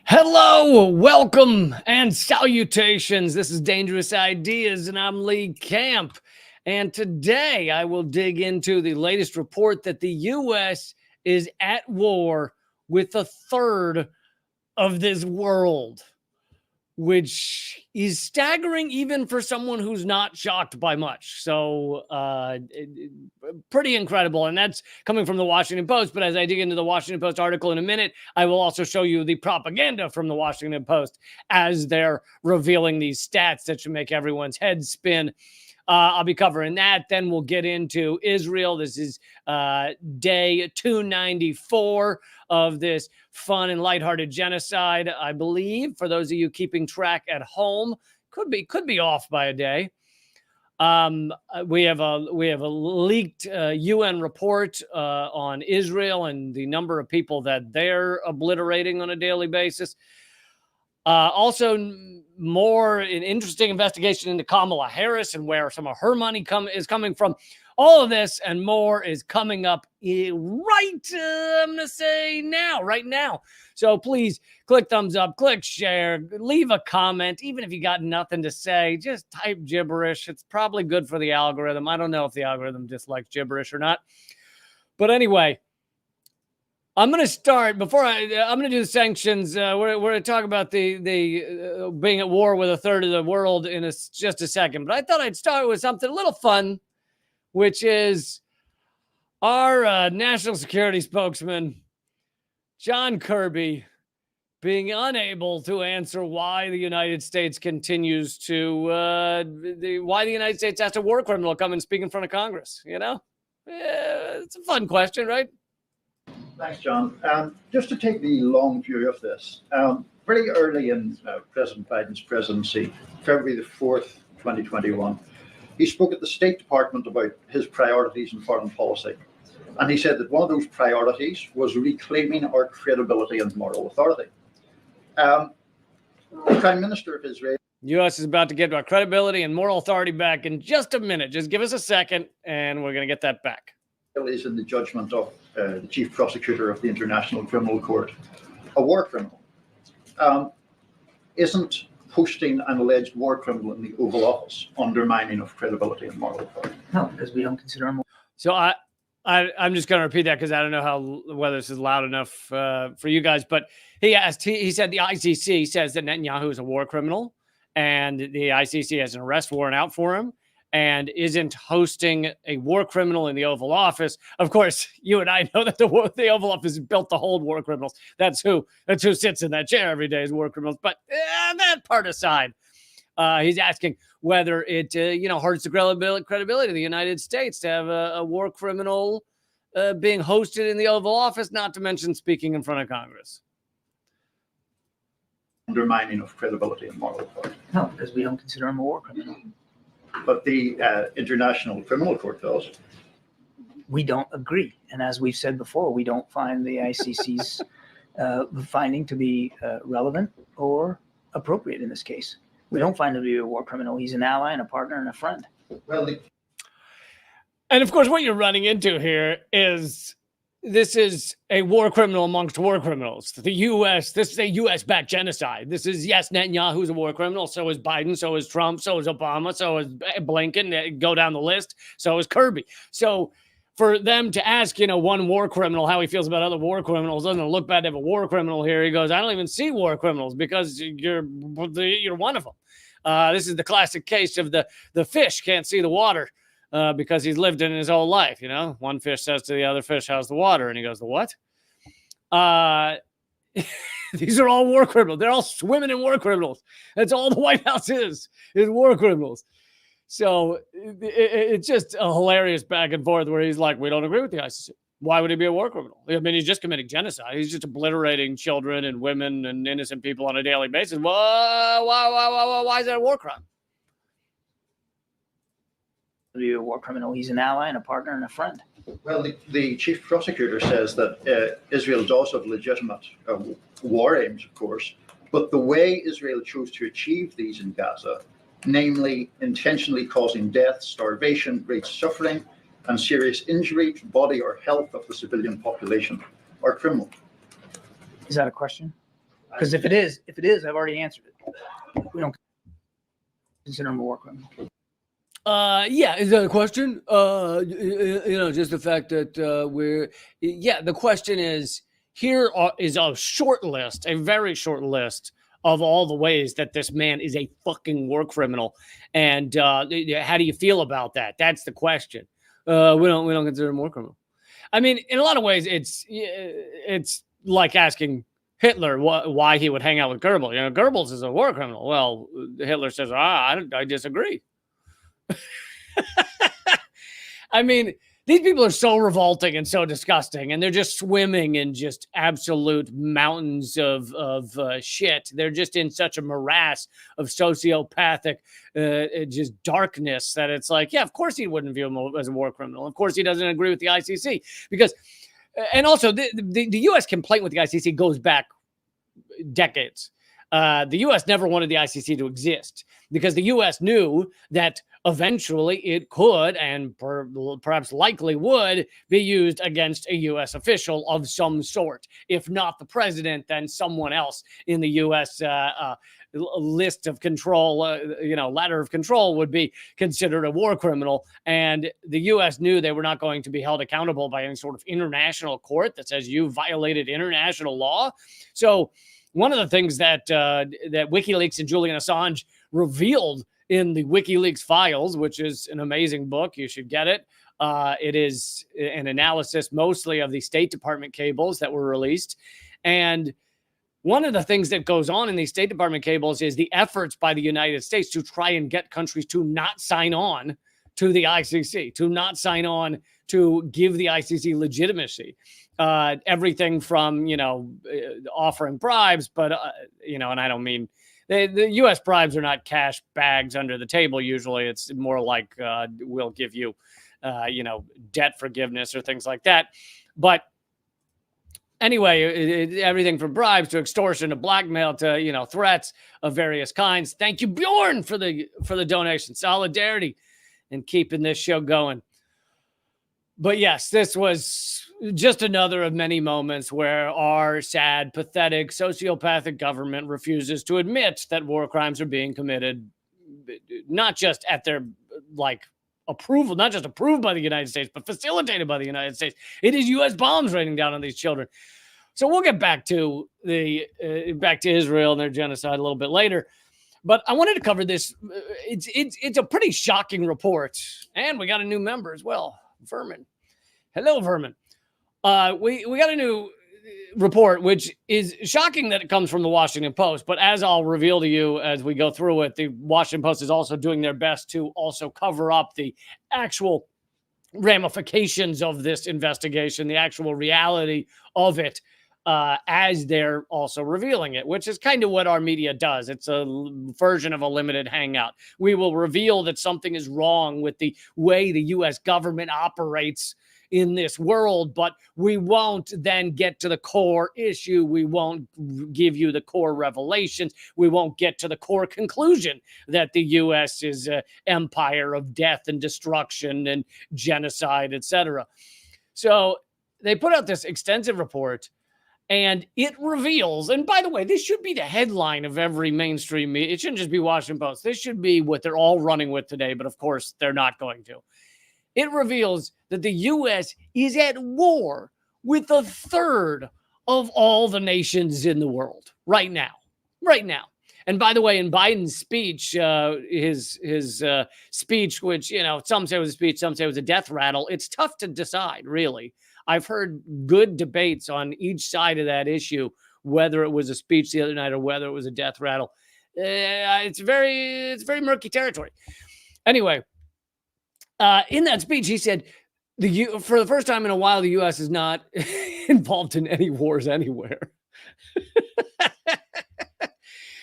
Hello, welcome, and salutations. This is Dangerous Ideas, and I'm Lee Camp. And today I will dig into the latest report that the U.S. is at war with a third of this world, which is staggering even for someone who's not shocked by much. So pretty incredible. And that's coming from the Washington Post. But as I dig into the Washington Post article in a minute, I will also show you the propaganda from the Washington Post as they're revealing these stats that should make everyone's head spin. I'll be covering that. Then we'll get into Israel. This is day 294 of this fun and lighthearted genocide, I believe. For those of you keeping track at home, could be off by a day. We have a leaked UN report on Israel and the number of people that they're obliterating on a daily basis. Also, more an interesting investigation into Kamala Harris and where some of her money is coming from. All of this and more is coming up I'm going to say right now. So please click thumbs up, click share, leave a comment. Even if you got nothing to say, just type gibberish. It's probably good for the algorithm. I don't know if the algorithm dislikes gibberish or not. But anyway, I'm going to start before I'm going to do the sanctions. We're going to talk about the being at war with a third of the world in just a second. But I thought I'd start with something a little fun, which is our national security spokesman, John Kirby, being unable to answer why the United States continues to why the United States has a war criminal come and speak in front of Congress. You know, it's a fun question, right? Thanks, John. Just to take the long view of this, very early in President Biden's presidency, February the 4th, 2021, he spoke at the State Department about his priorities in foreign policy. And he said that one of those priorities was reclaiming our credibility and moral authority. The Prime Minister of Israel. U.S. is about to get our credibility and moral authority back in just a minute. Just give us a second, and we're going to get that back. Is in the judgment of the chief prosecutor of the International Criminal Court, a war criminal. Isn't hosting an alleged war criminal in the Oval Office undermining of credibility and moral authority? No, because we don't consider him. So I'm just going to repeat that because I don't know whether this is loud enough for you guys. But he said the ICC says that Netanyahu is a war criminal, and the ICC has an arrest warrant out for him, and isn't hosting a war criminal in the Oval Office. Of course, you and I know that the Oval Office is built to hold war criminals. That's who sits in that chair every day is war criminals. But that part aside, he's asking whether it hurts the credibility of the United States to have a war criminal being hosted in the Oval Office, not to mention speaking in front of Congress. Undermining of credibility and moral authority. No, because we don't consider him a war criminal. But the International Criminal Court does. We don't agree. And as we've said before, we don't find the ICC's finding to be relevant or appropriate in this case. We don't find him to be a war criminal. He's an ally and a partner and a friend. Well, and of course, what you're running into here is this is a war criminal amongst war criminals. The U.S., this is a U.S.-backed genocide. This is, yes, Netanyahu's a war criminal. So is Biden. So is Trump. So is Obama. So is Blinken. Go down the list. So is Kirby. So for them to ask, one war criminal how he feels about other war criminals, doesn't it look bad to have a war criminal here? He goes, I don't even see war criminals because you're one of them. This is the classic case of the fish can't see the water. Because he's lived in his whole life, One fish says to the other fish, how's the water? And he goes, the what? These are all war criminals. They're all swimming in war criminals. That's all the White House is war criminals. So it's just a hilarious back and forth where he's like, we don't agree with the ICC. Why would he be a war criminal? I mean, he's just committing genocide. He's just obliterating children and women and innocent people on a daily basis. Why is that a war crime? Be a war criminal. He's an ally and a partner and a friend. Well, the chief prosecutor says that Israel does have legitimate war aims, of course, but the way Israel chose to achieve these in Gaza, namely intentionally causing death, starvation, great suffering, and serious injury to body or health of the civilian population, are criminal. Is that a question? Because if it is, I've already answered it. We don't consider him a war criminal. Yeah, is that a question? Just the fact that the question is, is a short list, a very short list of all the ways that this man is a fucking war criminal. And how do you feel about that? That's the question. We don't consider him a war criminal. I mean, in a lot of ways, it's like asking Hitler why he would hang out with Goebbels. Goebbels is a war criminal. Well, Hitler says, I disagree. I mean, these people are so revolting and so disgusting, and they're just swimming in just absolute mountains of shit. They're just in such a morass of sociopathic just darkness that it's like, yeah, of course he wouldn't view him as a war criminal. Of course he doesn't agree with the ICC because, and also the U.S. complaint with the ICC goes back decades. The U.S. never wanted the ICC to exist because the U.S. knew that eventually it could and perhaps likely would be used against a U.S. official of some sort. If not the president, then someone else in the U.S. List of control, ladder of control would be considered a war criminal. And the U.S. knew they were not going to be held accountable by any sort of international court that says you violated international law. So one of the things that WikiLeaks and Julian Assange revealed in the WikiLeaks files, which is an amazing book, you should get it. It is an analysis mostly of the State Department cables that were released. And one of the things that goes on in these State Department cables is the efforts by the United States to try and get countries to not sign on to the ICC, to not sign on to give the ICC legitimacy. Everything from, offering bribes, but, and I don't mean the U.S. bribes are not cash bags under the table. Usually it's more like we'll give you, debt forgiveness or things like that. But anyway, everything from bribes to extortion to blackmail to, threats of various kinds. Thank you, Bjorn, for the donation. Solidarity and keeping this show going. But yes, this was just another of many moments where our sad, pathetic, sociopathic government refuses to admit that war crimes are being committed, not just at their approval, not just approved by the United States, but facilitated by the United States. It is U.S. bombs raining down on these children. So we'll get back to back to Israel and their genocide a little bit later. But I wanted to cover this. It's a pretty shocking report, and we got a new member as well. Vermin. Hello, Vermin. We got a new report, which is shocking that it comes from the Washington Post. But as I'll reveal to you as we go through it, the Washington Post is also doing their best to also cover up the actual ramifications of this investigation, the actual reality of it, as they're also revealing it, which is kind of what our media does. It's a version of a limited hangout. We will reveal that something is wrong with the way the U.S. government operates in this world, but we won't then get to the core issue. We won't give you the core revelations. We won't get to the core conclusion that the U.S. is an empire of death and destruction and genocide, etc. So they put out this extensive report, and it reveals, and by the way, this should be the headline of every mainstream media. It shouldn't just be Washington Post. This should be what they're all running with today, but of course they're not going to. It reveals that the U.S. is at war with a third of all the nations in the world right now. Right now. And by the way, in Biden's speech, his speech, which, some say was a speech, some say it was a death rattle. It's tough to decide, really. I've heard good debates on each side of that issue, whether it was a speech the other night or whether it was a death rattle. It's very murky territory. Anyway, in that speech, he said, for the first time in a while, the U.S. is not involved in any wars anywhere,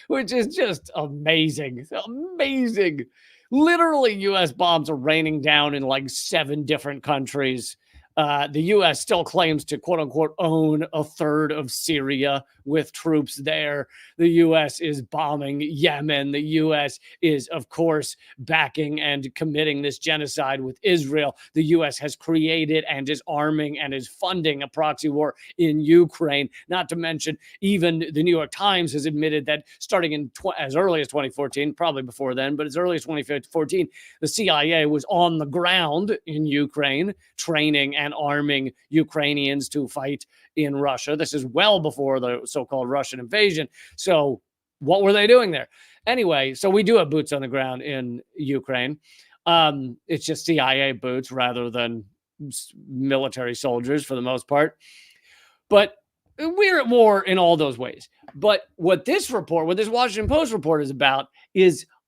which is just amazing. Amazing. Literally, U.S. bombs are raining down in like 7 different countries. The U.S. still claims to, quote unquote, own a third of Syria with troops there. The U.S. is bombing Yemen. The U.S. is, of course, backing and committing this genocide with Israel. The U.S. has created and is arming and is funding a proxy war in Ukraine. Not to mention, even the New York Times has admitted that starting in as early as 2014, probably before then, but as early as 2014, the CIA was on the ground in Ukraine, training and arming Ukrainians to fight in Russia. This is well before the so-called Russian invasion. So what were they doing there? Anyway, so we do have boots on the ground in Ukraine. It's just CIA boots rather than military soldiers for the most part. But we're at war in all those ways. But what this Washington Post report is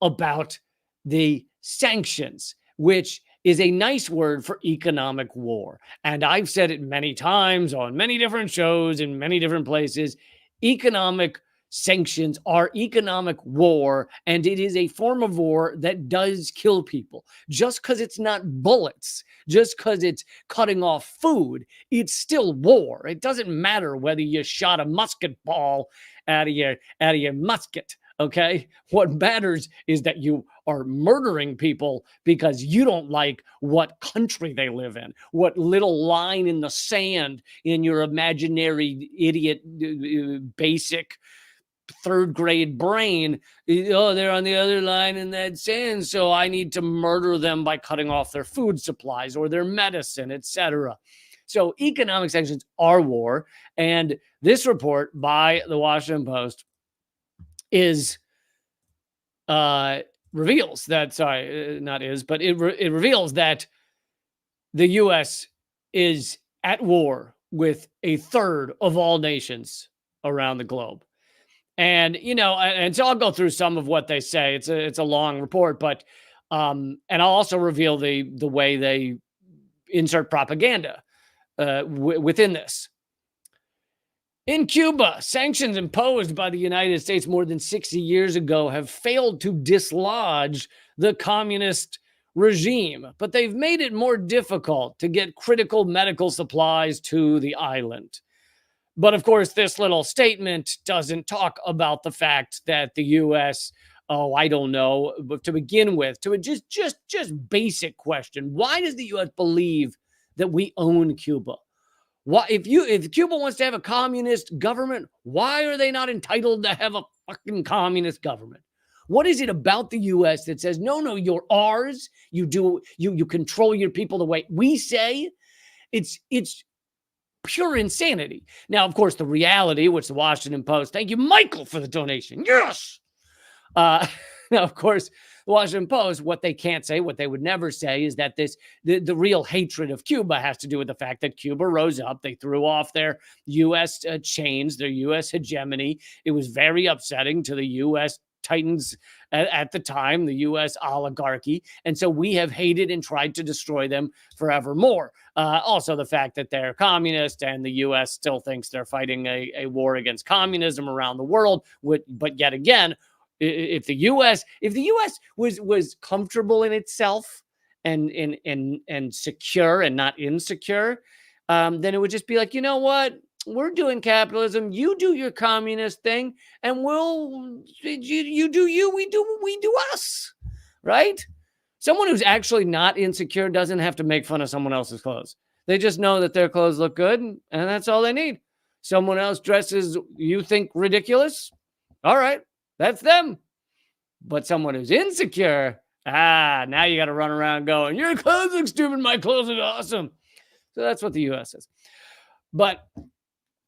about the sanctions, which is a nice word for economic war. And I've said it many times on many different shows in many different places. Economic sanctions are economic war, and it is a form of war that does kill people. Just because it's not bullets, just because it's cutting off food, it's still war. It doesn't matter whether you shot a musket ball out of your musket. Okay, what matters is that you are murdering people because you don't like what country they live in, what little line in the sand in your imaginary idiot basic third grade brain. Oh, they're on the other line in that sand, so I need to murder them by cutting off their food supplies or their medicine, etc. So economic sanctions are war, and this report by the Washington Post reveals that it reveals that the U.S. is at war with a third of all nations around the globe. And, and so I'll go through some of what they say. It's a long report, but, and I'll also reveal the way they insert propaganda within this. In Cuba, sanctions imposed by the United States more than 60 years ago have failed to dislodge the communist regime, but they've made it more difficult to get critical medical supplies to the island. But of course, this little statement doesn't talk about the fact that the U.S., I don't know, but to begin with, to just basic question, why does the U.S. believe that we own Cuba? Why, if Cuba wants to have a communist government, why are they not entitled to have a fucking communist government? What is it about the U.S. that says, no, you're ours. You control your people the way we say? It's pure insanity. Now, of course, the reality, which the Washington Post, thank you, Michael, for the donation. Yes. Now, of course, the Washington Post, what they can't say, what they would never say, is that the real hatred of Cuba has to do with the fact that Cuba rose up. They threw off their U.S. chains, their U.S. hegemony. It was very upsetting to the U.S. titans at the time, the U.S. oligarchy. And so we have hated and tried to destroy them forevermore. Also, the fact that they're communist and the U.S. still thinks they're fighting a war against communism around the world. But yet again, if the U.S. was comfortable in itself and secure and not insecure, then it would just be like, you know what? We're doing capitalism. You do your communist thing, and you do you. We do us, right? Someone who's actually not insecure doesn't have to make fun of someone else's clothes. They just know that their clothes look good, and that's all they need. Someone else dresses you think ridiculous. All right, that's them. But someone who's insecure, now you got to run around going, your clothes look stupid, my clothes are awesome. So that's what the U.S. is. But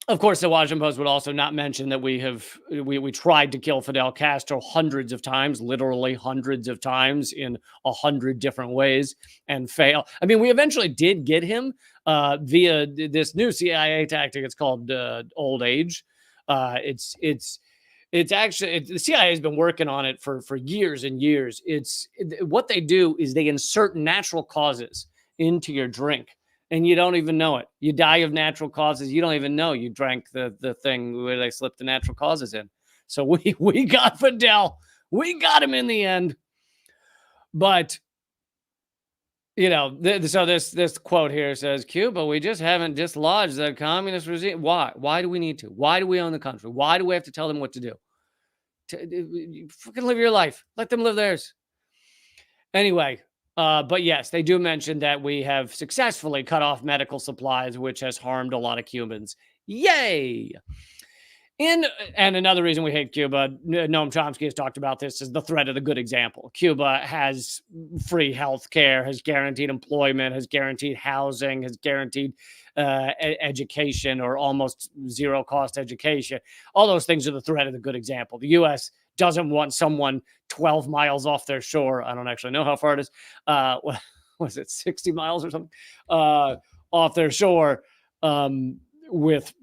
of course, the Washington Post would also not mention that we tried to kill Fidel Castro hundreds of times, literally hundreds of times in 100 different ways, and fail. I mean, we eventually did get him via this new CIA tactic. It's called old age. It's actually the CIA has been working on it for years and years. What they do is they insert natural causes into your drink. And you don't even know it. You die of natural causes. You don't even know you drank the thing where they slipped the natural causes in. So we got Fidel. We got him in the end. But So this quote here says, Cuba, we just haven't dislodged the communist regime. Why? Why do we need to? Why do we own the country? Why do we have to tell them what to do? Fucking live your life. Let them live theirs. Anyway, but yes, they do mention that we have successfully cut off medical supplies, which has harmed a lot of Cubans. Yay! And another reason we hate Cuba, Noam Chomsky has talked about this, is the threat of the good example. Cuba has free health care, has guaranteed employment, has guaranteed housing, has guaranteed education, or almost zero cost education. All those things are the threat of the good example. The U.S. doesn't want someone 12 miles off their shore. I don't actually know how far it is. Was it 60 miles or something? Off their shore. With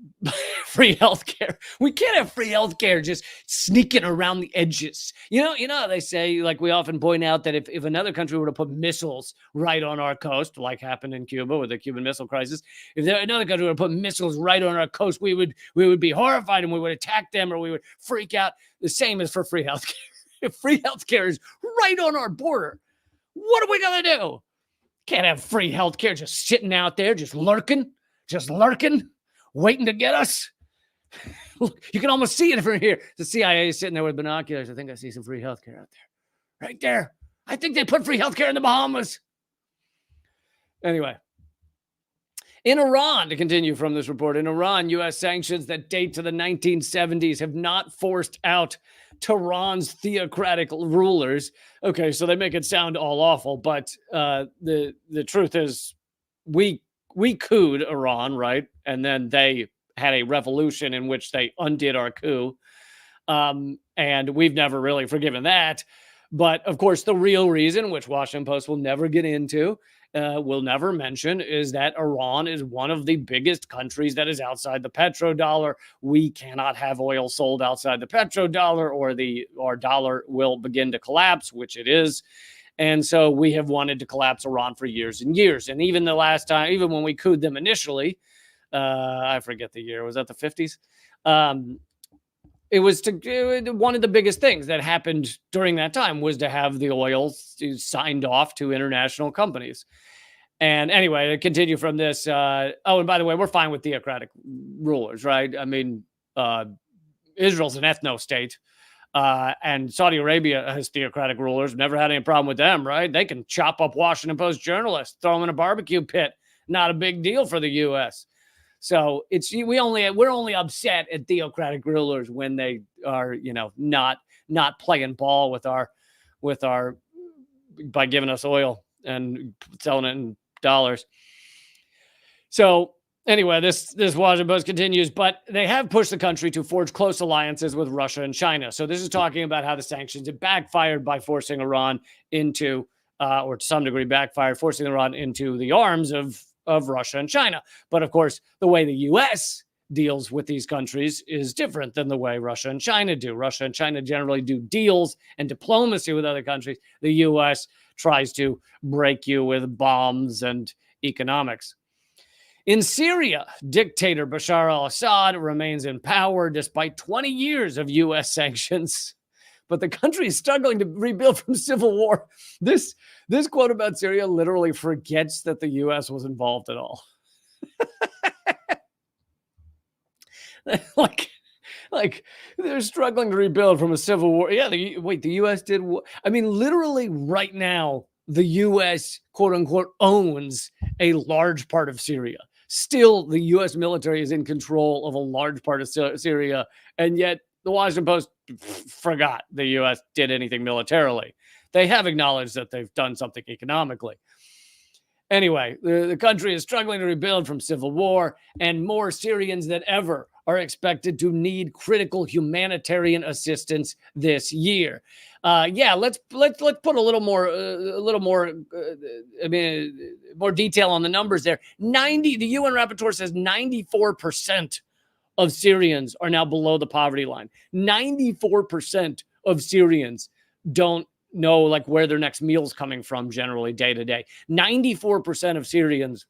free healthcare. We can't have free healthcare just sneaking around the edges. You know how they say, like we often point out, that if another country were to put missiles right on our coast, like happened in Cuba with the Cuban Missile Crisis, if another country were to put missiles right on our coast, we would be horrified and we would attack them, or we would freak out. The same as for free healthcare. If free healthcare is right on our border, what are we gonna do? Can't have free healthcare just sitting out there, just lurking, waiting to get us. You can almost see it from here. The CIA is sitting there with binoculars. I think I see some free healthcare out there. Right there. I think they put free healthcare in the Bahamas. Anyway. In Iran, to continue from this report, in Iran, U.S. sanctions that date to the 1970s have not forced out Tehran's theocratic rulers. Okay, so they make it sound all awful, but the truth is we couped Iran, right? And then they had a revolution in which they undid our coup. And we've never really forgiven that. But of course, the real reason, which Washington Post will never get into, will never mention, is that Iran is one of the biggest countries that is outside the petrodollar. We cannot have oil sold outside the petrodollar, or our dollar will begin to collapse, which it is. And so we have wanted to collapse Iran for years and years. And even the last time, even when we couped them initially, I forget the year, was that the 50s? It was one of the biggest things that happened during that time was to have the oil signed off to international companies. And anyway, to continue from this, and by the way, we're fine with theocratic rulers, right? I mean, Israel's an ethno state. And Saudi Arabia has theocratic rulers. Never had any problem with them, right? They can chop up Washington Post journalists, throw them in a barbecue pit. Not a big deal for the U.S. So we're only upset at theocratic rulers when they are, not playing ball with our by giving us oil and selling it in dollars. So anyway, this Washington Post continues, but they have pushed the country to forge close alliances with Russia and China. So this is talking about how the sanctions have backfired by forcing Iran into, or to some degree backfired, forcing Iran into the arms of Russia and China. But of course, the way the U.S. deals with these countries is different than the way Russia and China do. Russia and China generally do deals and diplomacy with other countries. The U.S. tries to break you with bombs and economics. In Syria, dictator Bashar al-Assad remains in power despite 20 years of U.S. sanctions. But the country is struggling to rebuild from civil war. This quote about Syria literally forgets that the U.S. was involved at all. like they're struggling to rebuild from a civil war. Yeah, the U.S. did. I mean, literally right now, the U.S. quote unquote owns a large part of Syria. Still, the U.S. military is in control of a large part of Syria, and yet the Washington Post forgot the U.S. did anything militarily. They have acknowledged that they've done something economically. Anyway, the country is struggling to rebuild from civil war, and more Syrians than ever are expected to need critical humanitarian assistance this year. Let's put a little more more detail on the numbers there. The UN rapporteur says 94% of Syrians are now below the poverty line. 94% of Syrians don't know where their next meal's coming from generally day to day. 94% of Syrians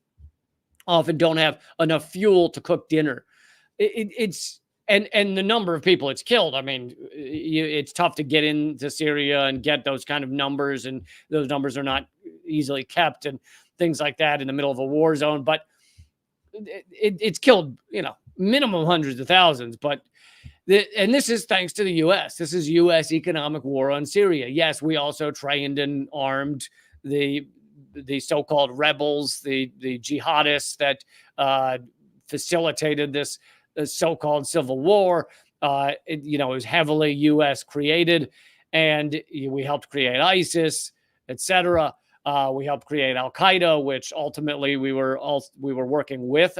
often don't have enough fuel to cook dinner. It's the number of people it's killed. I mean, it's tough to get into Syria and get those kind of numbers, and those numbers are not easily kept. And things like that in the middle of a war zone. But it's killed, minimum hundreds of thousands. But and this is thanks to the U.S. This is U.S. economic war on Syria. Yes, we also trained and armed the so-called rebels, the jihadists that facilitated this so-called civil war. It was heavily U.S. created, and we helped create ISIS, etc. We helped create Al Qaeda, which ultimately we were working with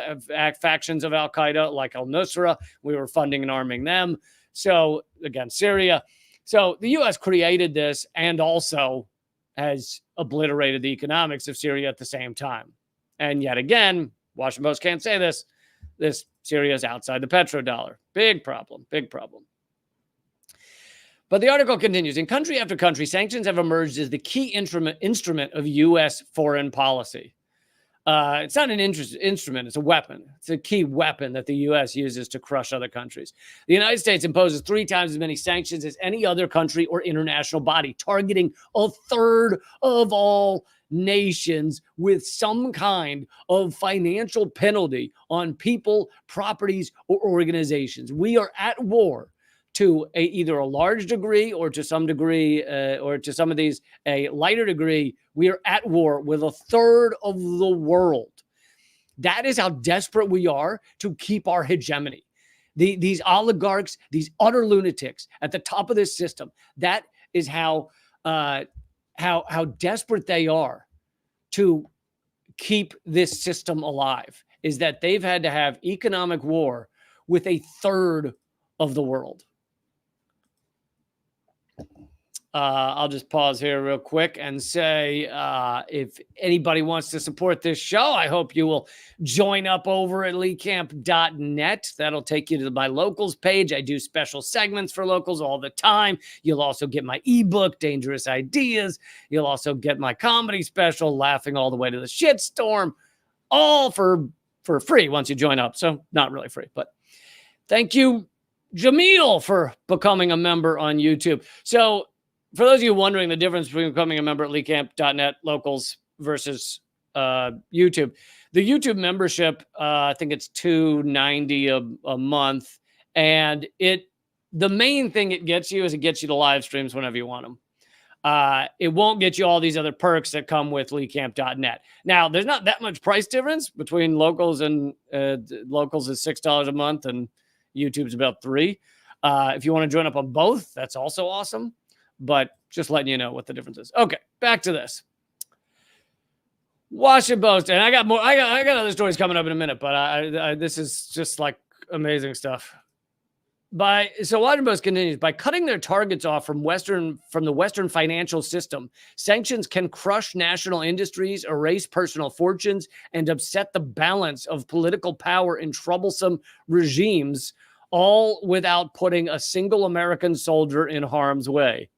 factions of Al Qaeda like Al Nusra. We were funding and arming them. So again, Syria. So the U.S. created this and also has obliterated the economics of Syria at the same time. And yet again, Washington Post can't say this. This Syria is outside the petrodollar. Big problem. Big problem. But the article continues. In country after country, sanctions have emerged as the key instrument of U.S. foreign policy. It's not an instrument. It's a weapon. It's a key weapon that the U.S. uses to crush other countries. The United States imposes 3 times as many sanctions as any other country or international body, targeting a third of all nations with some kind of financial penalty on people, properties, or organizations. We are at war to either a large degree or to some degree, or to some of these, a lighter degree. We are at war with a third of the world. That is how desperate we are to keep our hegemony. These oligarchs, these utter lunatics at the top of this system, that is how desperate they are to keep this system alive, is that they've had to have economic war with a third of the world. I'll just pause here real quick and say, if anybody wants to support this show, I hope you will join up over at leecamp.net. That'll take you to my locals page. I do special segments for locals all the time. You'll also get my ebook, Dangerous Ideas. You'll also get my comedy special, Laughing All the Way to the Shitstorm, all for free once you join up. So not really free, but thank you, Jamil, for becoming a member on YouTube. So for those of you wondering the difference between becoming a member at leecamp.net locals versus YouTube, the YouTube membership, I think it's $2.90 a month. And the main thing it gets you is it gets you to live streams whenever you want them. It won't get you all these other perks that come with leecamp.net. Now, there's not that much price difference between locals and locals is $6 a month and YouTube's about $3. If you want to join up on both, that's also awesome. But just letting you know what the difference is. Okay, back to this. Washington Post, and I got more. I got other stories coming up in a minute, but this is just like amazing stuff. So Washington Post continues, by cutting their targets off from the Western financial system, sanctions can crush national industries, erase personal fortunes, and upset the balance of political power in troublesome regimes, all without putting a single American soldier in harm's way.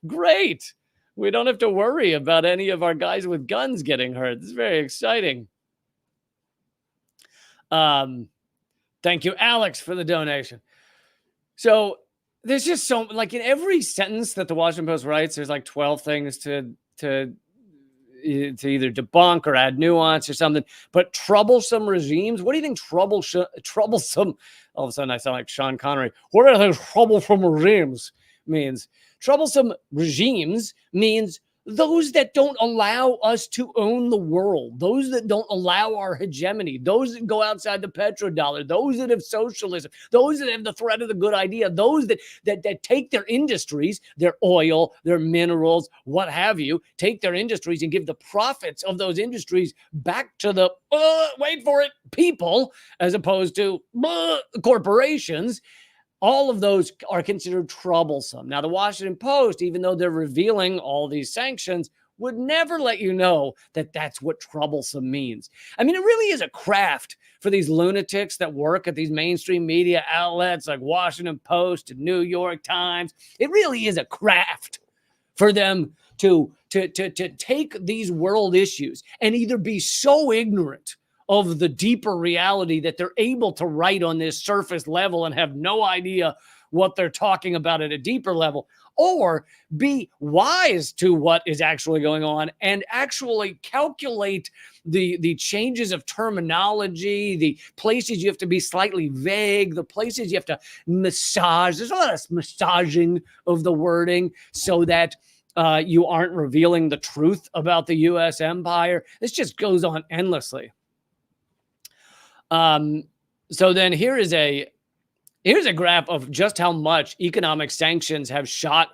Great. We don't have to worry about any of our guys with guns getting hurt. This is very exciting. Thank you, Alex, for the donation. So there's just so, like, in every sentence that the Washington Post writes, there's like 12 things to either debunk or add nuance or something. But troublesome regimes, what do you think troublesome? All of a sudden I sound like Sean Connery. What do you think troublesome regimes means? Troublesome regimes means those that don't allow us to own the world, those that don't allow our hegemony, those that go outside the petrodollar, those that have socialism, those that have the threat of the good idea, those that take their industries, their oil, their minerals, what have you, take their industries and give the profits of those industries back to the, wait for it, people, as opposed to corporations. All of those are considered troublesome. Now, the Washington Post, even though they're revealing all these sanctions, would never let you know that that's what troublesome means. I mean, it really is a craft for these lunatics that work at these mainstream media outlets like Washington Post and New York Times. It really is a craft for them to take these world issues and either be so ignorant of the deeper reality that they're able to write on this surface level and have no idea what they're talking about at a deeper level, or be wise to what is actually going on and actually calculate the changes of terminology, the places you have to be slightly vague, the places you have to massage. There's a lot of massaging of the wording so that you aren't revealing the truth about the U.S. empire. This just goes on endlessly. So then here's a graph of just how much economic sanctions have shot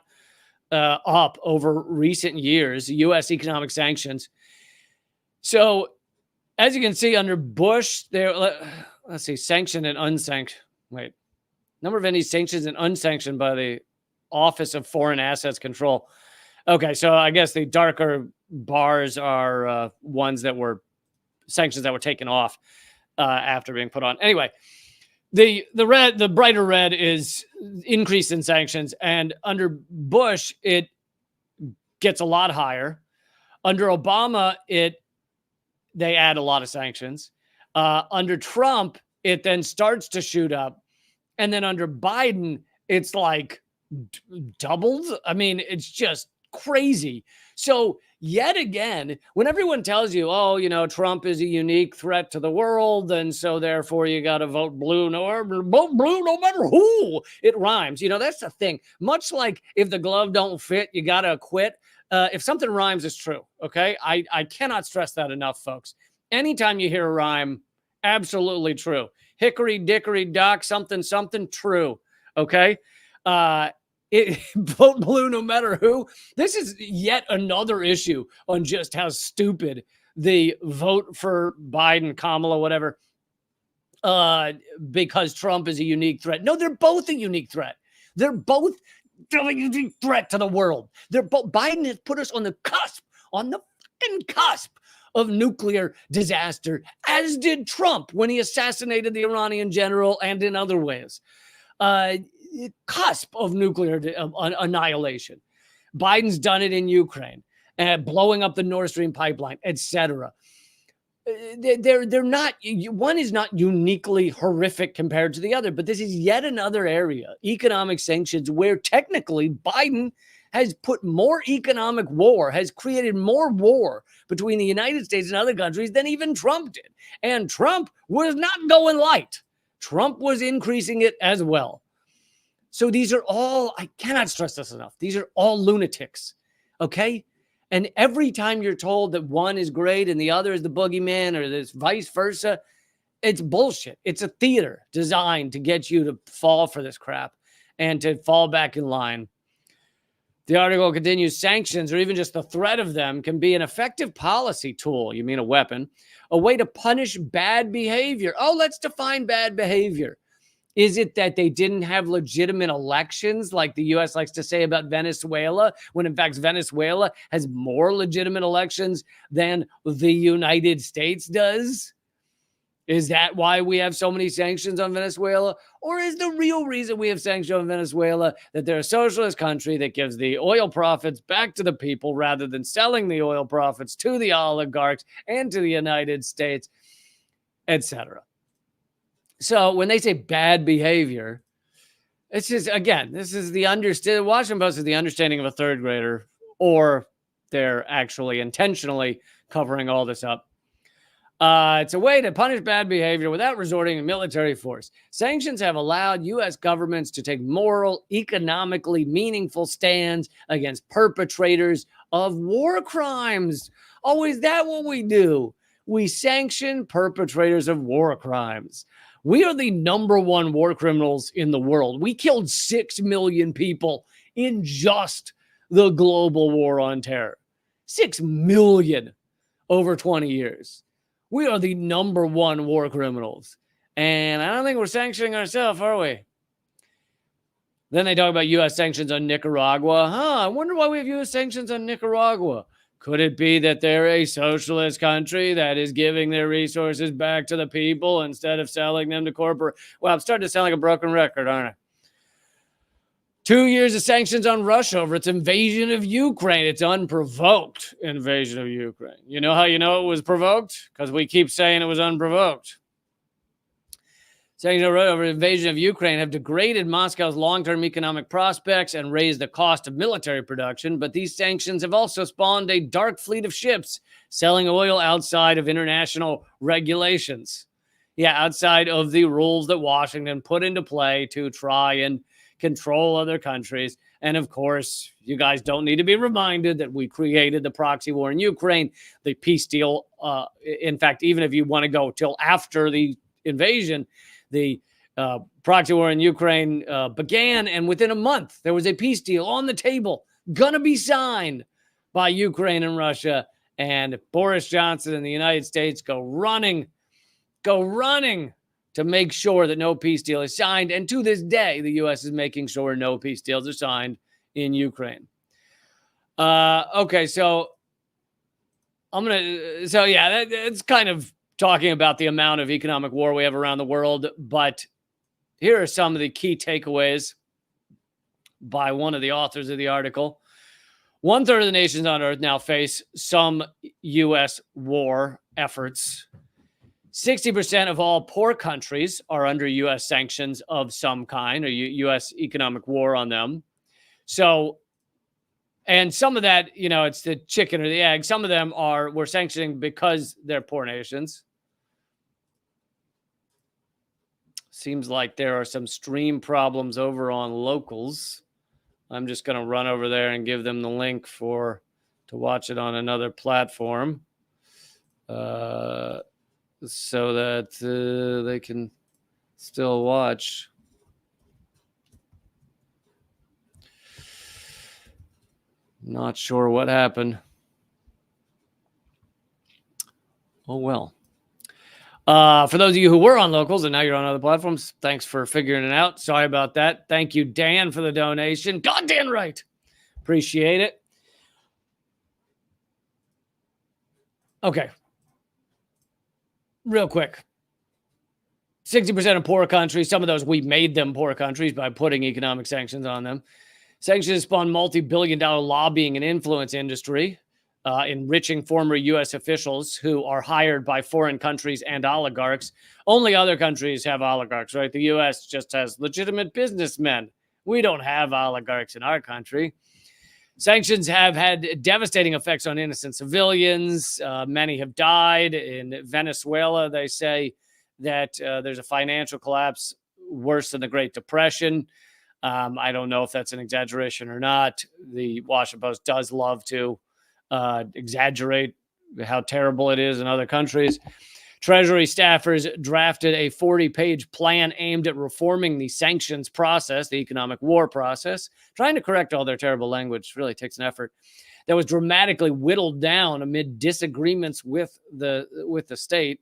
up over recent years, U.S. economic sanctions. So as you can see under Bush, there, let's see, sanctioned and unsanctioned. Wait, number of any sanctions and unsanctioned by the Office of Foreign Assets Control. Okay, so I guess the darker bars are ones that were sanctions that were taken off after being put on. Anyway, the brighter red is increase in sanctions, and under Bush it gets a lot higher. Under Obama, they add a lot of sanctions. Under Trump, it then starts to shoot up, and then under Biden, it's like doubled. I mean, it's just crazy. So yet again, when everyone tells you, oh, you know, Trump is a unique threat to the world, and so therefore you got to vote blue, vote blue no matter who, it rhymes. You know, that's the thing. Much like if the glove don't fit, you got to quit. If something rhymes, it's true. Okay. I cannot stress that enough, folks. Anytime you hear a rhyme, absolutely true. Hickory, dickory, dock, something, something, true. Okay. Vote blue no matter who. This is yet another issue on just how stupid the vote for Biden, Kamala, whatever, because Trump is a unique threat. No, they're both a unique threat. They're both a unique threat to the world. They're both. Biden has put us on the fucking cusp of nuclear disaster, as did Trump when he assassinated the Iranian general and in other ways. Cusp of nuclear annihilation. Biden's done it in Ukraine, blowing up the Nord Stream pipeline, etc. They're not, one is not uniquely horrific compared to the other, but this is yet another area, economic sanctions, where technically Biden has put more economic war, has created more war between the United States and other countries than even Trump did. And Trump was not going light. Trump was increasing it as well. So these are all, I cannot stress this enough, these are all lunatics, okay? And every time you're told that one is great and the other is the boogeyman, or this vice versa, it's bullshit. It's a theater designed to get you to fall for this crap and to fall back in line. The article continues, sanctions, or even just the threat of them, can be an effective policy tool, you mean a weapon, a way to punish bad behavior. Oh, let's define bad behavior. Is it that they didn't have legitimate elections, like the U.S. likes to say about Venezuela, when in fact Venezuela has more legitimate elections than the United States does? Is that why we have so many sanctions on Venezuela? Or is the real reason we have sanctions on Venezuela that they're a socialist country that gives the oil profits back to the people rather than selling the oil profits to the oligarchs and to the United States, etc.? So when they say bad behavior, it's just, again, this is the Washington Post is the understanding of a third grader, or they're actually intentionally covering all this up. It's a way to punish bad behavior without resorting to military force. Sanctions have allowed U.S. governments to take moral, economically meaningful stands against perpetrators of war crimes. Oh, is that what we do? We sanction perpetrators of war crimes. We are the number one war criminals in the world. We killed 6 million people in just the global war on terror. 6 million over 20 years. We are the number one war criminals. And I don't think we're sanctioning ourselves, are we? Then they talk about U.S. sanctions on Nicaragua. I wonder why we have U.S. sanctions on Nicaragua. Could it be that they're a socialist country that is giving their resources back to the people instead of selling them to corporate? Well, I'm starting to sound like a broken record, aren't I? 2 years of sanctions on Russia over its invasion of Ukraine. It's unprovoked invasion of Ukraine. You know how you know it was provoked? Because we keep saying it was unprovoked. Sanctions over invasion of Ukraine have degraded Moscow's long-term economic prospects and raised the cost of military production, but these sanctions have also spawned a dark fleet of ships selling oil outside of international regulations. Yeah, outside of the rules that Washington put into play to try and control other countries. And of course, you guys don't need to be reminded that we created the proxy war in Ukraine, the peace deal. In fact, even if you want to go till after the invasion, the proxy war in Ukraine began, and within a month, there was a peace deal on the table, gonna be signed by Ukraine and Russia, and Boris Johnson and the United States go running to make sure that no peace deal is signed. And to this day, the U.S. is making sure no peace deals are signed in Ukraine. Okay, so it's kind of talking about the amount of economic war we have around the world, but here are some of the key takeaways by one of the authors of the article. 1/3 of the nations on Earth now face some U.S. war efforts. 60% of all poor countries are under U.S. sanctions of some kind, or U.S. economic war on them. So, and some of that, it's the chicken or the egg. Some of them we're sanctioning because they're poor nations. Seems like there are some stream problems over on Locals. I'm just going to run over there and give them the link to watch it on another platform. So that they can still watch. Not sure what happened. Oh, well. For those of you who were on Locals and now you're on other platforms, thanks for figuring it out. Sorry about that. Thank you, Dan, for the donation. Goddamn right. Appreciate it. Okay. Real quick. 60% of poor countries, some of those we made them poor countries by putting economic sanctions on them. Sanctions spawn multi-billion-dollar lobbying and influence industry, enriching former U.S. officials who are hired by foreign countries and oligarchs. Only other countries have oligarchs, right? The U.S. just has legitimate businessmen. We don't have oligarchs in our country. Sanctions have had devastating effects on innocent civilians. Many have died. In Venezuela, they say that there's a financial collapse worse than the Great Depression. I don't know if that's an exaggeration or not. The Washington Post does love to exaggerate how terrible it is in other countries. Treasury staffers drafted a 40-page plan aimed at reforming the sanctions process, the economic war process. Trying to correct all their terrible language really takes an effort. That was dramatically whittled down amid disagreements with the state.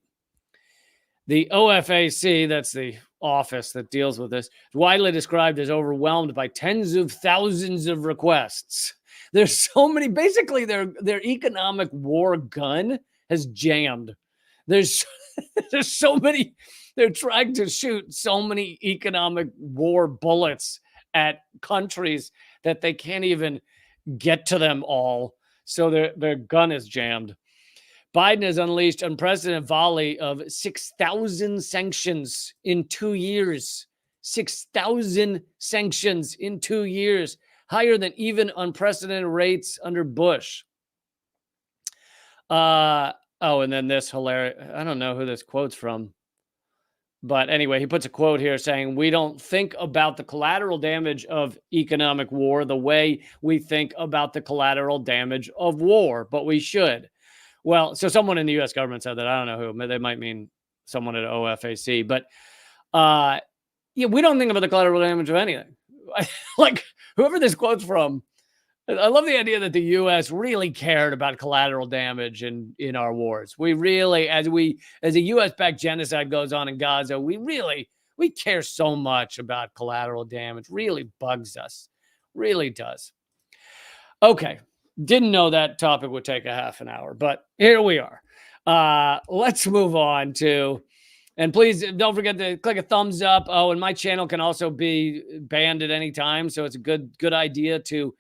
The OFAC, that's the office that deals with this, is widely described as overwhelmed by tens of thousands of requests. There's so many. Basically, their economic war gun has jammed. There's so many. They're trying to shoot so many economic war bullets at countries that they can't even get to them all. So their gun is jammed. Biden has unleashed unprecedented volley of 6,000 sanctions in 2 years. 6,000 sanctions in 2 years, higher than even unprecedented rates under Bush. And then this hilarious, I don't know who this quote's from. But anyway, he puts a quote here saying, "We don't think about the collateral damage of economic war the way we think about the collateral damage of war, but we should." Well, so someone in the U.S. government said that. I don't know who. They might mean someone at OFAC. But we don't think about the collateral damage of anything. Like, whoever this quote's from, I love the idea that the U.S. really cared about collateral damage in our wars. We really, as a U.S.-backed genocide goes on in Gaza, we care so much about collateral damage. Really bugs us. Really does. Okay. Didn't know that topic would take a half an hour, but here we are. Let's move on to And please don't forget to click a thumbs up. Oh, and my channel can also be banned at any time. So it's a good idea to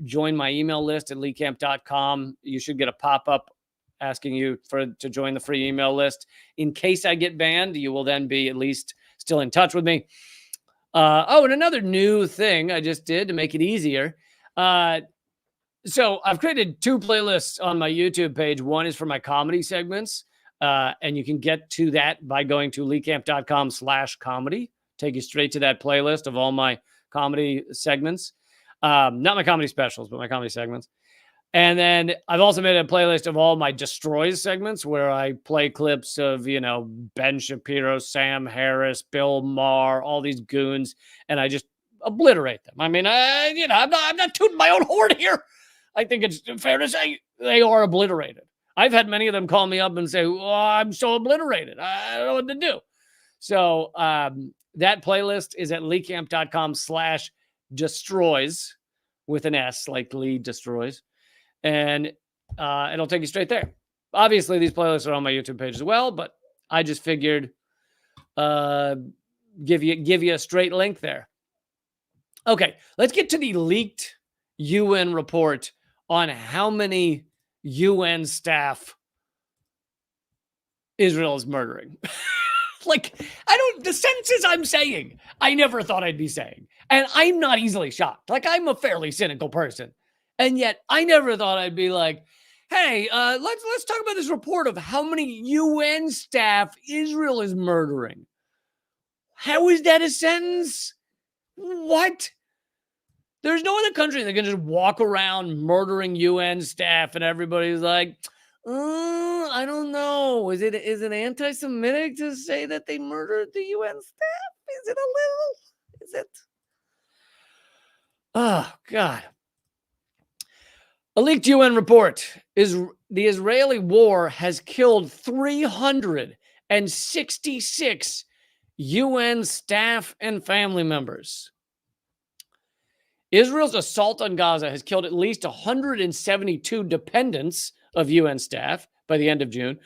join my email list at leecamp.com. You should get a pop-up asking you to join the free email list. In case I get banned, you will then be at least still in touch with me. And another new thing I just did to make it easier. So I've created 2 playlists on my YouTube page. One is for my comedy segments. And you can get to that by going to leecamp.com/comedy. Take you straight to that playlist of all my comedy segments. Not my comedy specials, but my comedy segments. And then I've also made a playlist of all my Destroys segments where I play clips of, Ben Shapiro, Sam Harris, Bill Maher, all these goons, and I just obliterate them. I mean, I'm not tooting my own horn here. I think it's fair to say they are obliterated. I've had many of them call me up and say, "Oh, I'm so obliterated. I don't know what to do." So that playlist is at leecamp.com/destroys with an S, like Lee Destroys. And it'll take you straight there. Obviously, these playlists are on my YouTube page as well, but I just figured give you a straight link there. Okay, let's get to the leaked UN report on how many UN staff Israel is murdering. The sentences I'm saying, I never thought I'd be saying. And I'm not easily shocked. I'm a fairly cynical person. And yet I never thought I'd be like, hey, let's talk about this report of how many UN staff Israel is murdering. How is that a sentence? What? There's no other country that can just walk around murdering UN staff and everybody's like, I don't know. Is it anti-Semitic to say that they murdered the UN staff? Is it a little? Is it? Oh, God. A leaked UN report is the Israeli war has killed 366 UN staff and family members. Israel's assault on Gaza has killed at least 172 dependents of UN staff by the end of June,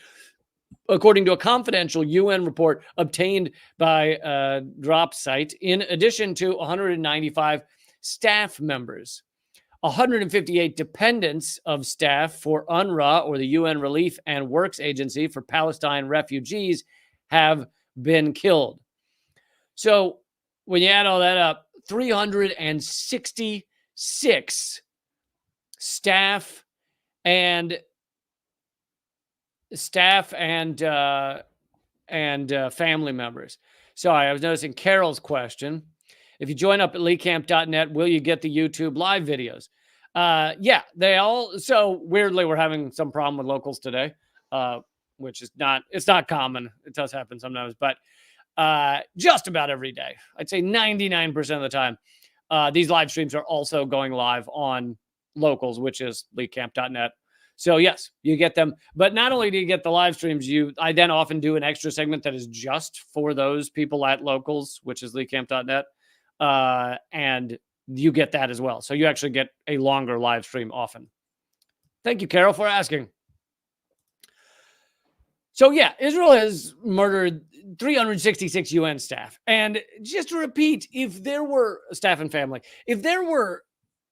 according to a confidential UN report obtained by Dropsite, in addition to 195 staff members. 158 dependents of staff for UNRWA, or the UN Relief and Works Agency for Palestine Refugees, have been killed. So when you add all that up, 366 staff and family members. Sorry, I was noticing Carol's question. If you join up at leecamp.net, will you get the YouTube live videos? Yeah, so weirdly, we're having some problem with locals today, which is it's not common. It does happen sometimes, but just about every day, I'd say 99% of the time, these live streams are also going live on locals, which is leecamp.net. So yes, you get them. But not only do you get the live streams, I then often do an extra segment that is just for those people at locals, which is leecamp.net. And you get that as well. So you actually get a longer live stream often. Thank you, Carol, for asking. So yeah, Israel has murdered 366 UN staff. And just to repeat, if there were staff and family, if there were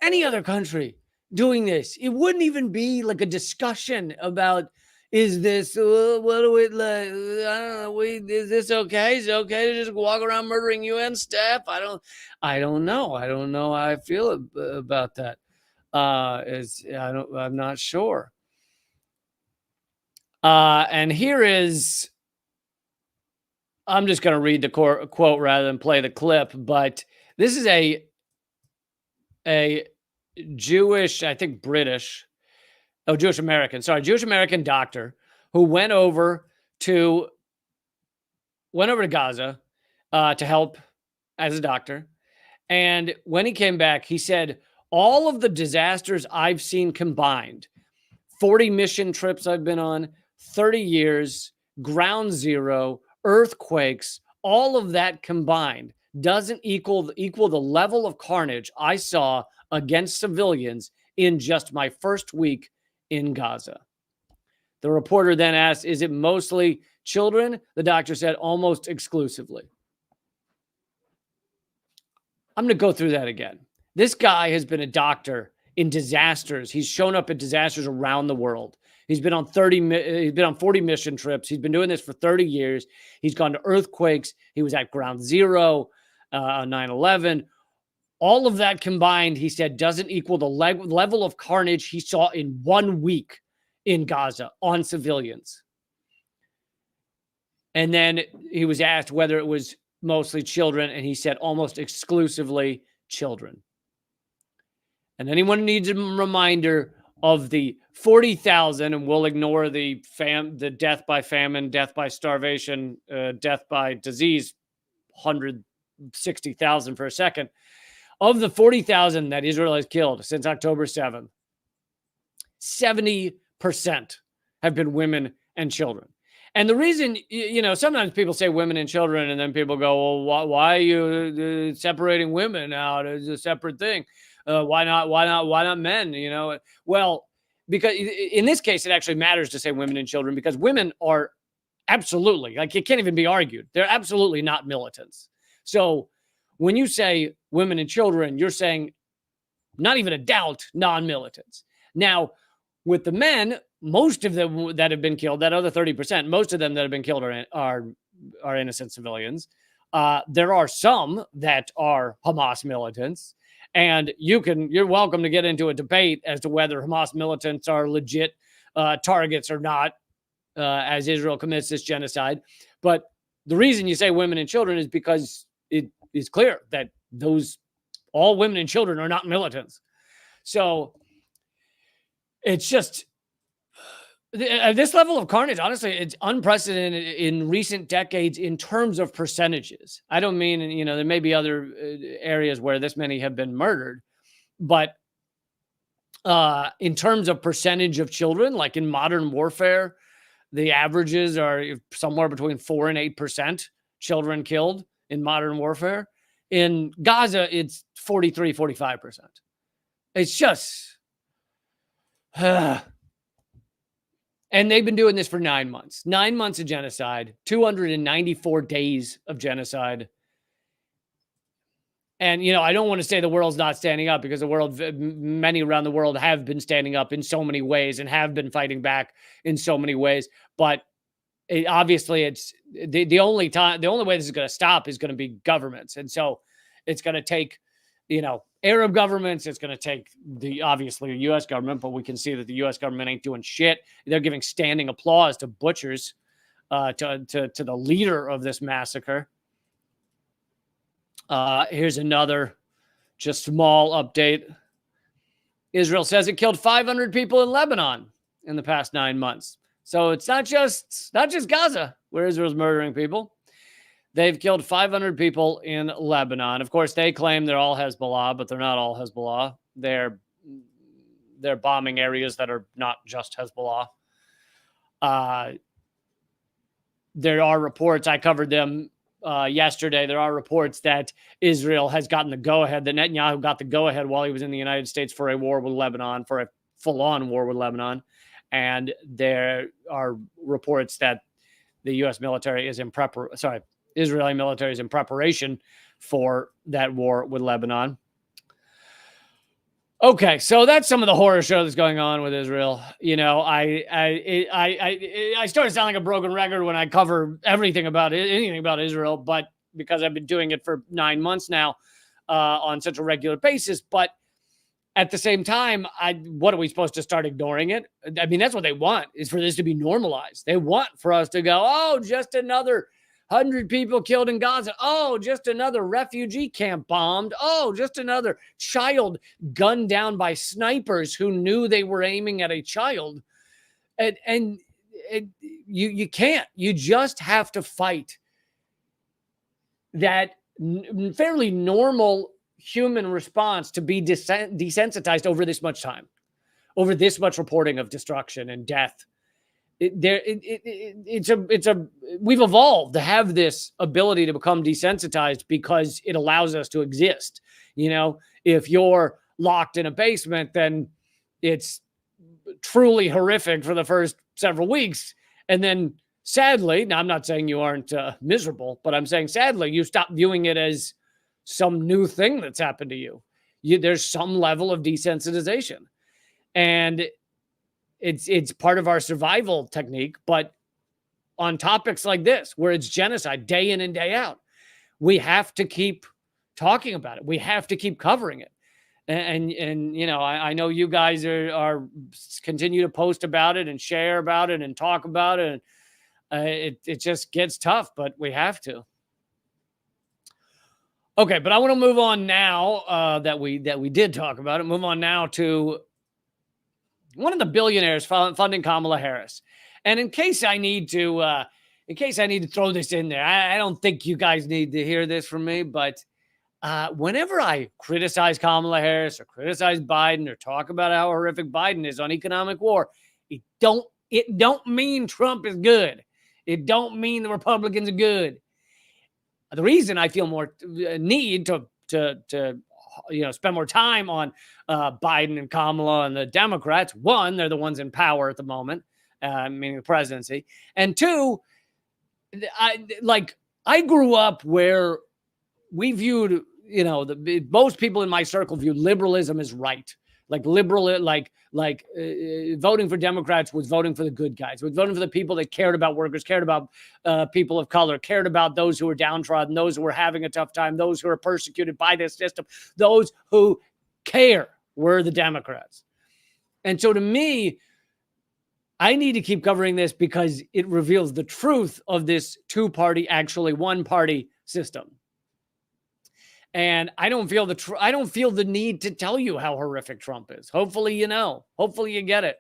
any other country doing this, it wouldn't even be like a discussion about, is this, what do we, like, I don't know, is this okay? Is it okay to just walk around murdering UN staff? I don't know. I don't know how I feel about that. I'm not sure. And here is, I'm just going to read the quote rather than play the clip, but this is a Jewish, I think Jewish American doctor who went over to Gaza to help as a doctor. And when he came back, he said, all of the disasters I've seen combined, 40 mission trips I've been on, 30 years, ground zero, earthquakes, all of that combined doesn't equal the level of carnage I saw against civilians in just my first week in Gaza. The reporter then asked, is it mostly Children, the doctor said, almost exclusively. I'm going to go through that again. This guy has been a doctor in disasters. He's shown up at disasters around the world. He's been on 40 mission trips. He's been doing this for 30 years. He's gone to earthquakes. He was at Ground Zero on 9/11. All of that combined, he said, doesn't equal the level of carnage he saw in 1 week in Gaza on civilians. And then he was asked whether it was mostly children, and he said almost exclusively children. And anyone needs a reminder of the 40,000, and we'll ignore the death by famine, death by starvation, death by disease, 160,000 for a second. Of the 40,000 that Israel has killed since October 7th, 70% have been women and children. And the reason, sometimes people say women and children, and then people go, well, why are you separating women out as a separate thing? Why not men? Well, because in this case, it actually matters to say women and children, because women are absolutely, like, it can't even be argued. They're absolutely not militants. So when you say women and children, you're saying, not even a doubt, non-militants. Now, with the men, most of them that have been killed, that other 30%, most of them that have been killed are innocent civilians. There are some that are Hamas militants, and you're welcome to get into a debate as to whether Hamas militants are legit targets or not, as Israel commits this genocide. But the reason you say women and children is because it is clear that all women and children are not militants. So it's just this level of carnage, honestly, it's unprecedented in recent decades in terms of percentages. I don't mean, there may be other areas where this many have been murdered, but in terms of percentage of children, like in modern warfare, the averages are somewhere between 4 and 8% children killed in modern warfare. In Gaza, it's 43, 45%. It's just... And they've been doing this for 9 months. 9 months of genocide, 294 days of genocide. And, I don't want to say the world's not standing up, because many around the world have been standing up in so many ways and have been fighting back in so many ways. But obviously, it's the only way this is going to stop is going to be governments. And so it's going to take, Arab governments. It's going to take obviously the U.S. government, but we can see that the U.S. government ain't doing shit. They're giving standing applause to butchers, to the leader of this massacre. Here's another just small update. Israel says it killed 500 people in Lebanon in the past 9 months. So it's not just Gaza where Israel's murdering people. They've killed 500 people in Lebanon. Of course, they claim they're all Hezbollah, but they're not all Hezbollah. They're bombing areas that are not just Hezbollah. There are reports, I covered them yesterday. There are reports that Israel has gotten the go-ahead, that Netanyahu got the go-ahead while he was in the United States for a war with Lebanon, for a full-on war with Lebanon. And there are reports that the U.S. military is Israeli military is in preparation for that war with Lebanon. Okay, so that's some of the horror show that's going on with Israel. I started sounding like a broken record when I cover anything about Israel, but because I've been doing it for 9 months now on such a regular basis. But at the same time, what are we supposed to start ignoring it? I mean, that's what they want, is for this to be normalized. They want for us to go, oh, just another 100 people killed in Gaza. Oh, just another refugee camp bombed. Oh, just another child gunned down by snipers who knew they were aiming at a child. And you can't. You just have to fight that fairly normal human response to be desensitized over this much time, over this much reporting of destruction and death. We've evolved to have this ability to become desensitized because it allows us to exist. If you're locked in a basement, then it's truly horrific for the first several weeks. And then sadly, now I'm not saying you aren't miserable, but I'm saying sadly, you stop viewing it as some new thing that's happened to you. There's some level of desensitization, and it's part of our survival technique. But on topics like this, where it's genocide day in and day out, we have to keep talking about it. We have to keep covering it. And you know, I know you guys are continue to post about it and share about it and talk about it. And it just gets tough, but we have to. Okay, but I want to move on now that we did talk about it. Move on now to one of the billionaires funding Kamala Harris. And in case I need to throw this in there, I don't think you guys need to hear this from me, but whenever I criticize Kamala Harris or criticize Biden or talk about how horrific Biden is on economic war, it don't mean Trump is good. It don't mean the Republicans are good. The reason I feel more need to spend more time on Biden and Kamala and the Democrats, one, they're the ones in power at the moment, meaning the presidency, and two, I grew up where we viewed, most people in my circle viewed liberalism as right. Voting for Democrats was voting for the good guys, was voting for the people that cared about workers, cared about people of color, cared about those who were downtrodden, those who were having a tough time, those who are persecuted by this system. Those who care were the Democrats. And so to me, I need to keep covering this because it reveals the truth of this two-party, actually one-party system. And I don't feel the need to tell you how horrific Trump is. Hopefully you know. Hopefully you get it.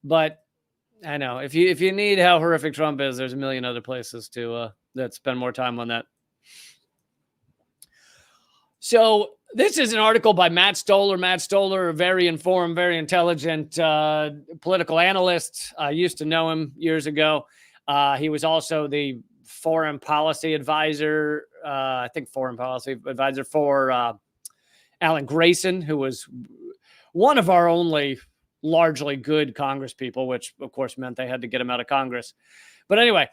But I know if you need how horrific Trump is, there's a million other places to that spend more time on that. So this is an article by Matt Stoller. Matt Stoller, a very informed, very intelligent political analyst. I used to know him years ago. He was also the foreign policy advisor, foreign policy advisor for Alan Grayson, who was one of our only largely good Congress people, which of course meant they had to get him out of Congress. But anyway,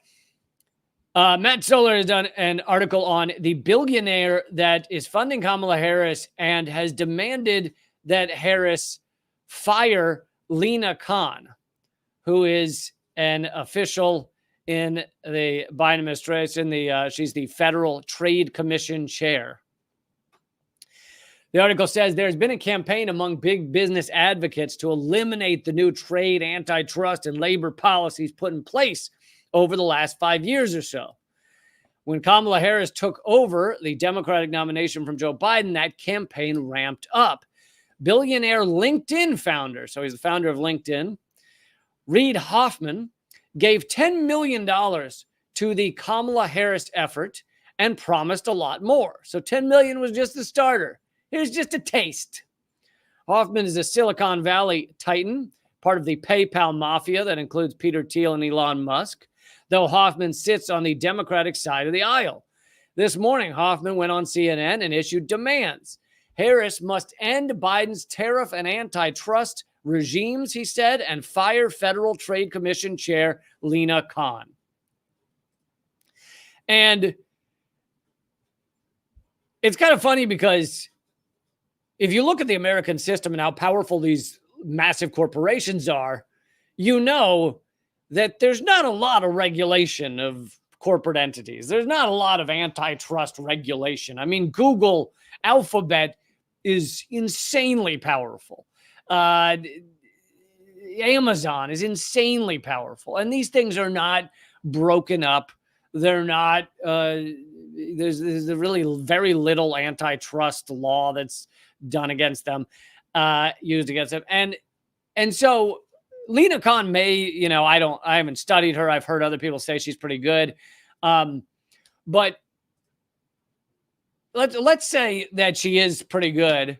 Matt Stoller has done an article on the billionaire that is funding Kamala Harris and has demanded that Harris fire Lina Khan, who is an official in the Biden administration. She's the Federal Trade Commission chair. The article says there's been a campaign among big business advocates to eliminate the new trade, antitrust, and labor policies put in place over the last 5 years or so. When Kamala Harris took over the Democratic nomination from Joe Biden, that campaign ramped up. Billionaire LinkedIn founder, so he's the founder of LinkedIn, Reid Hoffman, gave $10 million to the Kamala Harris effort and promised a lot more. So $10 million was just the starter. Here's just a taste. Hoffman is a Silicon Valley titan, part of the PayPal mafia that includes Peter Thiel and Elon Musk, though Hoffman sits on the Democratic side of the aisle. This morning, Hoffman went on CNN and issued demands. Harris must end Biden's tariff and antitrust regimes, he said, and fire Federal Trade Commission Chair Lina Khan. And it's kind of funny because if you look at the American system and how powerful these massive corporations are, you know that there's not a lot of regulation of corporate entities. There's not a lot of antitrust regulation. I mean, Google, Alphabet is insanely powerful. Amazon is insanely powerful. And these things are not broken up. They're not, there's really very little antitrust law that's done against them, used against them. And so Lina Khan may, I haven't studied her. I've heard other people say she's pretty good. But let's say that she is pretty good.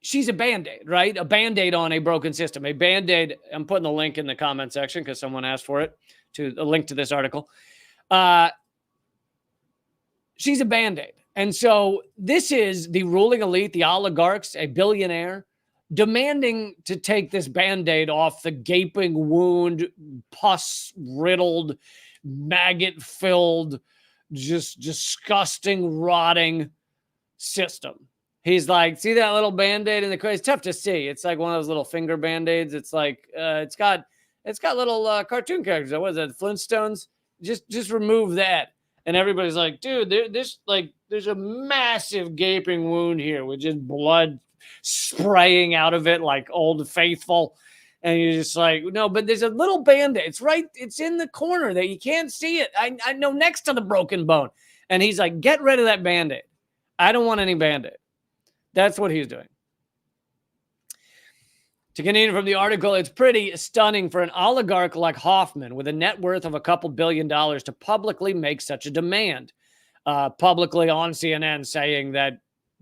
She's a Band-Aid, right? A Band-Aid on a broken system. A Band-Aid, I'm putting the link in the comment section because someone asked for it, to a link to this article. She's a Band-Aid. And so this is the ruling elite, the oligarchs, a billionaire demanding to take this Band-Aid off the gaping wound, pus-riddled, maggot-filled, just disgusting, rotting system. He's like, see that little Band-Aid in the crate? It's tough to see. It's like one of those little finger Band-Aids. It's like, it's got little cartoon characters. What is that, Flintstones? Just remove that. And everybody's like, dude, there's a massive gaping wound here with just blood spraying out of it like Old Faithful. And you're just like, no, but there's a little Band-Aid. It's in the corner that you can't see it. I know, next to the broken bone. And he's like, get rid of that Band-Aid. I don't want any Band-Aid. That's what he's doing. To continue from the article, it's pretty stunning for an oligarch like Hoffman with a net worth of a couple $2 billion to publicly make such a demand. Publicly on CNN saying that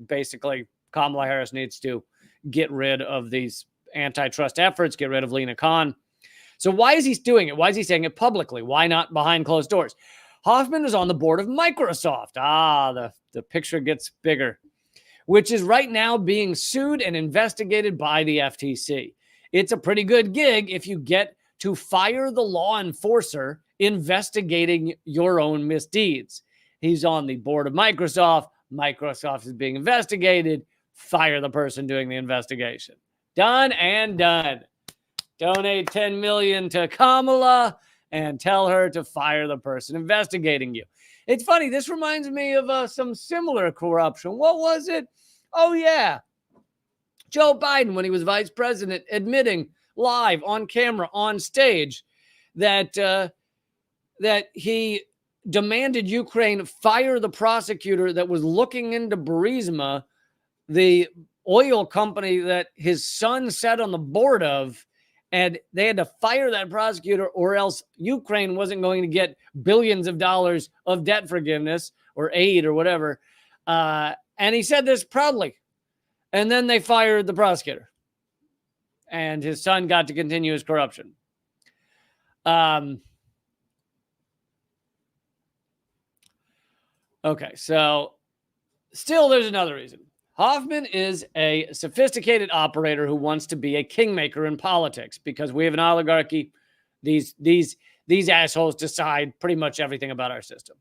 basically Kamala Harris needs to get rid of these antitrust efforts, get rid of Lina Khan. So why is he doing it? Why is he saying it publicly? Why not behind closed doors? Hoffman is on the board of Microsoft. The picture gets bigger, which is right now being sued and investigated by the FTC. It's a pretty good gig if you get to fire the law enforcer investigating your own misdeeds. He's on the board of Microsoft. Microsoft is being investigated. Fire the person doing the investigation. Done and done. Donate $10 million to Kamala and tell her to fire the person investigating you. It's funny. This reminds me of some similar corruption. What was it? Oh, yeah. Joe Biden, when he was vice president, admitting live on camera, on stage, that he demanded Ukraine fire the prosecutor that was looking into Burisma, the oil company that his son sat on the board of, and they had to fire that prosecutor or else Ukraine wasn't going to get billions of dollars of debt forgiveness or aid or whatever. And he said this proudly. And then they fired the prosecutor. And his son got to continue his corruption. Okay, so still there's another reason. Hoffman is a sophisticated operator who wants to be a kingmaker in politics because we have an oligarchy. These assholes decide pretty much everything about our system.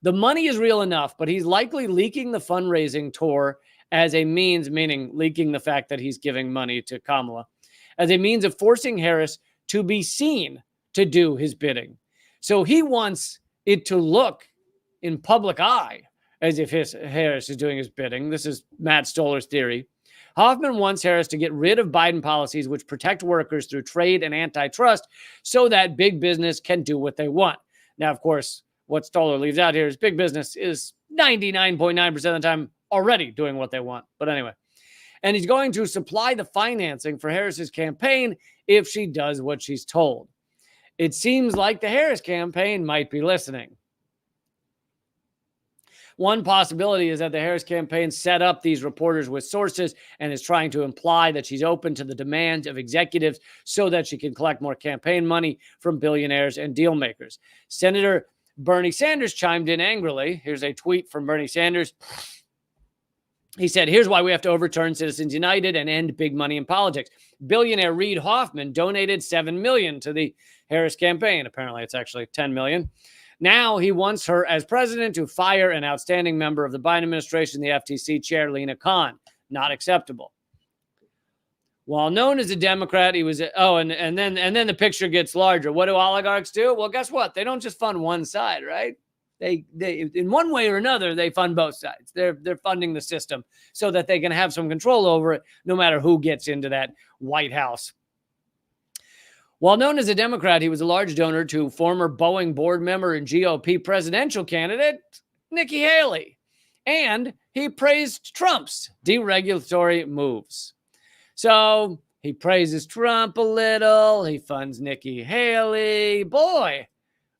The money is real enough, but he's likely leaking the fundraising tour as a means, meaning leaking the fact that he's giving money to Kamala, as a means of forcing Harris to be seen to do his bidding. So he wants it to look in public eye as if Harris is doing his bidding. This is Matt Stoller's theory. Hoffman wants Harris to get rid of Biden policies which protect workers through trade and antitrust so that big business can do what they want. Now, of course, what Stoller leaves out here is big business is 99.9% of the time already doing what they want. But anyway, and he's going to supply the financing for Harris's campaign if she does what she's told. It seems like the Harris campaign might be listening. One possibility is that the Harris campaign set up these reporters with sources and is trying to imply that she's open to the demands of executives so that she can collect more campaign money from billionaires and deal makers. Senator Bernie Sanders chimed in angrily. Here's a tweet from Bernie Sanders. He said, here's why we have to overturn Citizens United and end big money in politics. Billionaire Reid Hoffman donated $7 million to the Harris campaign. Apparently, it's actually $10 million. Now he wants her as president to fire an outstanding member of the Biden administration, the FTC chair, Lina Khan. Not acceptable. While known as a Democrat, he was and then the picture gets larger. What do oligarchs do? Well, guess what? They don't just fund one side, right? They in one way or another, they fund both sides. They're funding the system so that they can have some control over it, no matter who gets into that White House. While known as a Democrat, he was a large donor to former Boeing board member and GOP presidential candidate Nikki Haley, and he praised Trump's deregulatory moves. So he praises Trump a little. He funds Nikki Haley. Boy,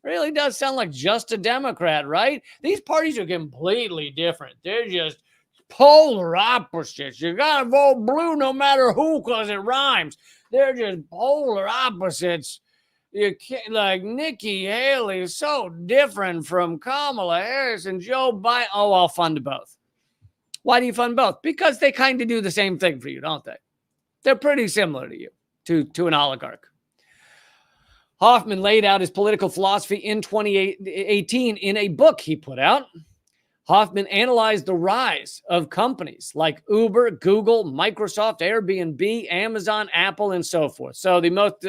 really does sound like just a Democrat, right? These parties are completely different. They're just polar opposites. You got to vote blue no matter who because it rhymes. They're just polar opposites. You can't, like Nikki Haley is so different from Kamala Harris and Joe Biden. Oh, I'll fund both. Why do you fund both? Because they kind of do the same thing for you, don't they? They're pretty similar to you, to an oligarch. Hoffman laid out his political philosophy in 2018 in a book he put out. Hoffman analyzed the rise of companies like Uber, Google, Microsoft, Airbnb, Amazon, Apple, and so forth. So the most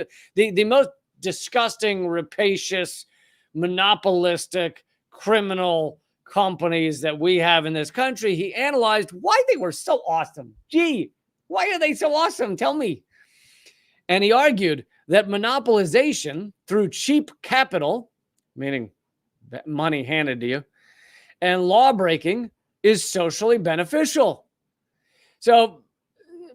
disgusting, rapacious, monopolistic, criminal companies that we have in this country, he analyzed why they were so awesome. Gee, why are they so awesome? Tell me. And he argued that monopolization through cheap capital, meaning money handed to you, and law breaking is socially beneficial. So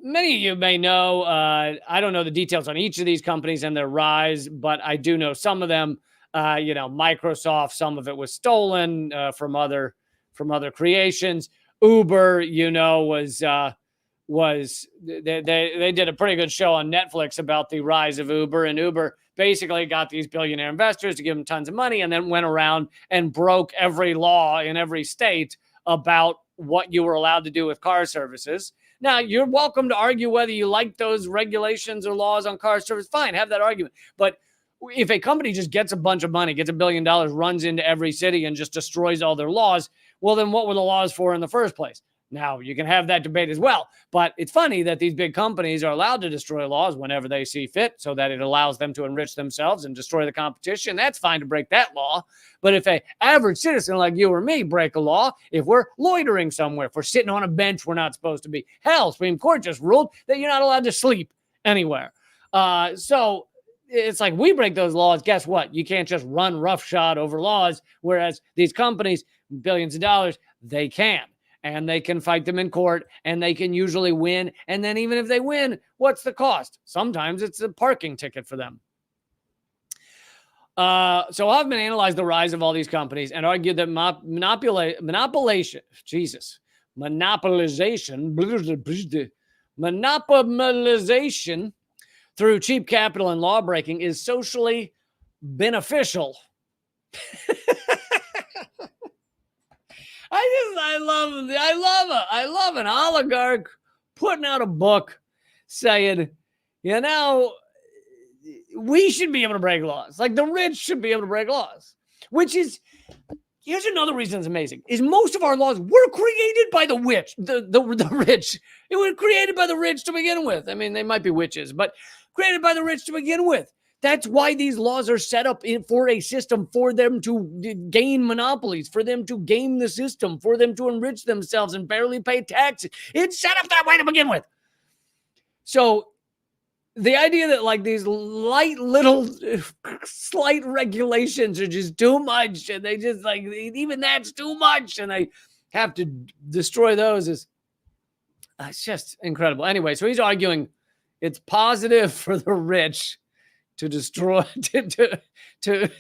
many of you may know, I don't know the details on each of these companies and their rise, but I do know some of them. Microsoft, some of it was stolen from other creations. Uber, they did a pretty good show on Netflix about the rise of Uber, and Uber basically got these billionaire investors to give them tons of money and then went around and broke every law in every state about what you were allowed to do with car services. Now, you're welcome to argue whether you like those regulations or laws on car service. Fine, have that argument. But if a company just gets a bunch of money, gets $1 billion, runs into every city and just destroys all their laws, well, then what were the laws for in the first place? Now, you can have that debate as well, but it's funny that these big companies are allowed to destroy laws whenever they see fit so that it allows them to enrich themselves and destroy the competition. That's fine to break that law. But if an average citizen like you or me break a law, if we're loitering somewhere, if we're sitting on a bench we're not supposed to be, hell, Supreme Court just ruled that you're not allowed to sleep anywhere. So it's like we break those laws. Guess what? You can't just run roughshod over laws, whereas these companies, billions of dollars, they can. And they can fight them in court, and they can usually win. And then even if they win, what's the cost? Sometimes it's a parking ticket for them. So Hoffman analyzed the rise of all these companies and argued that monopolization through cheap capital and law breaking is socially beneficial. I love an oligarch putting out a book saying, we should be able to break laws. Like the rich should be able to break laws, which is, here's another reason it's amazing, is most of our laws were created by the rich. The rich. It was created by the rich to begin with. I mean, they might be witches, but created by the rich to begin with. That's why these laws are set up for a system for them to gain monopolies, for them to game the system, for them to enrich themselves and barely pay taxes. It's set up that way to begin with. So the idea that like these slight regulations are just too much, and they just like, even that's too much, and they have to destroy those is it's just incredible. Anyway, so he's arguing it's positive for the rich to destroy, to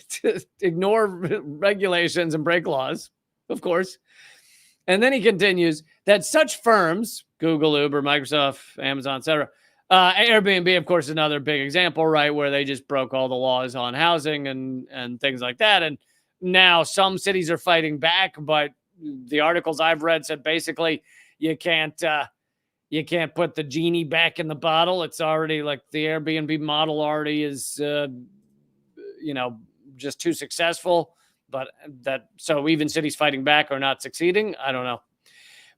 ignore regulations and break laws, of course. And then he continues that such firms, Google, Uber, Microsoft, Amazon, etc., Airbnb, of course, is another big example, right, where they just broke all the laws on housing and things like that. And now some cities are fighting back, but the articles I've read said basically you can't put the genie back in the bottle. It's already like the Airbnb model already is, just too successful. But so even cities fighting back are not succeeding. I don't know.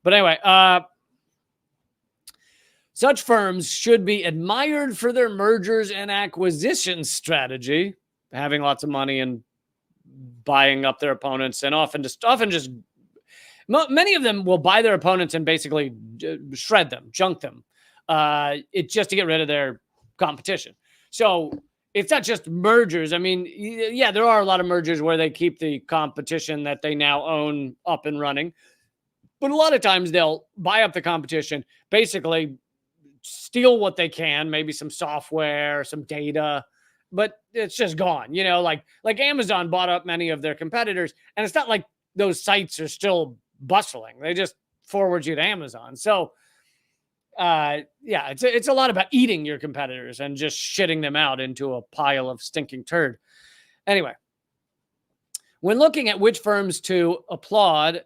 But anyway, such firms should be admired for their mergers and acquisitions strategy, having lots of money and buying up their opponents, and often just many of them will buy their opponents and basically shred them, junk them, it's just to get rid of their competition. So it's not just mergers. I mean, yeah, there are a lot of mergers where they keep the competition that they now own up and running. But a lot of times they'll buy up the competition, basically steal what they can, maybe some software, some data, but it's just gone. Like Amazon bought up many of their competitors, and it's not like those sites are still bustling. They just forward you to Amazon. So it's a lot about eating your competitors and just shitting them out into a pile of stinking turd. Anyway, when looking at which firms to applaud,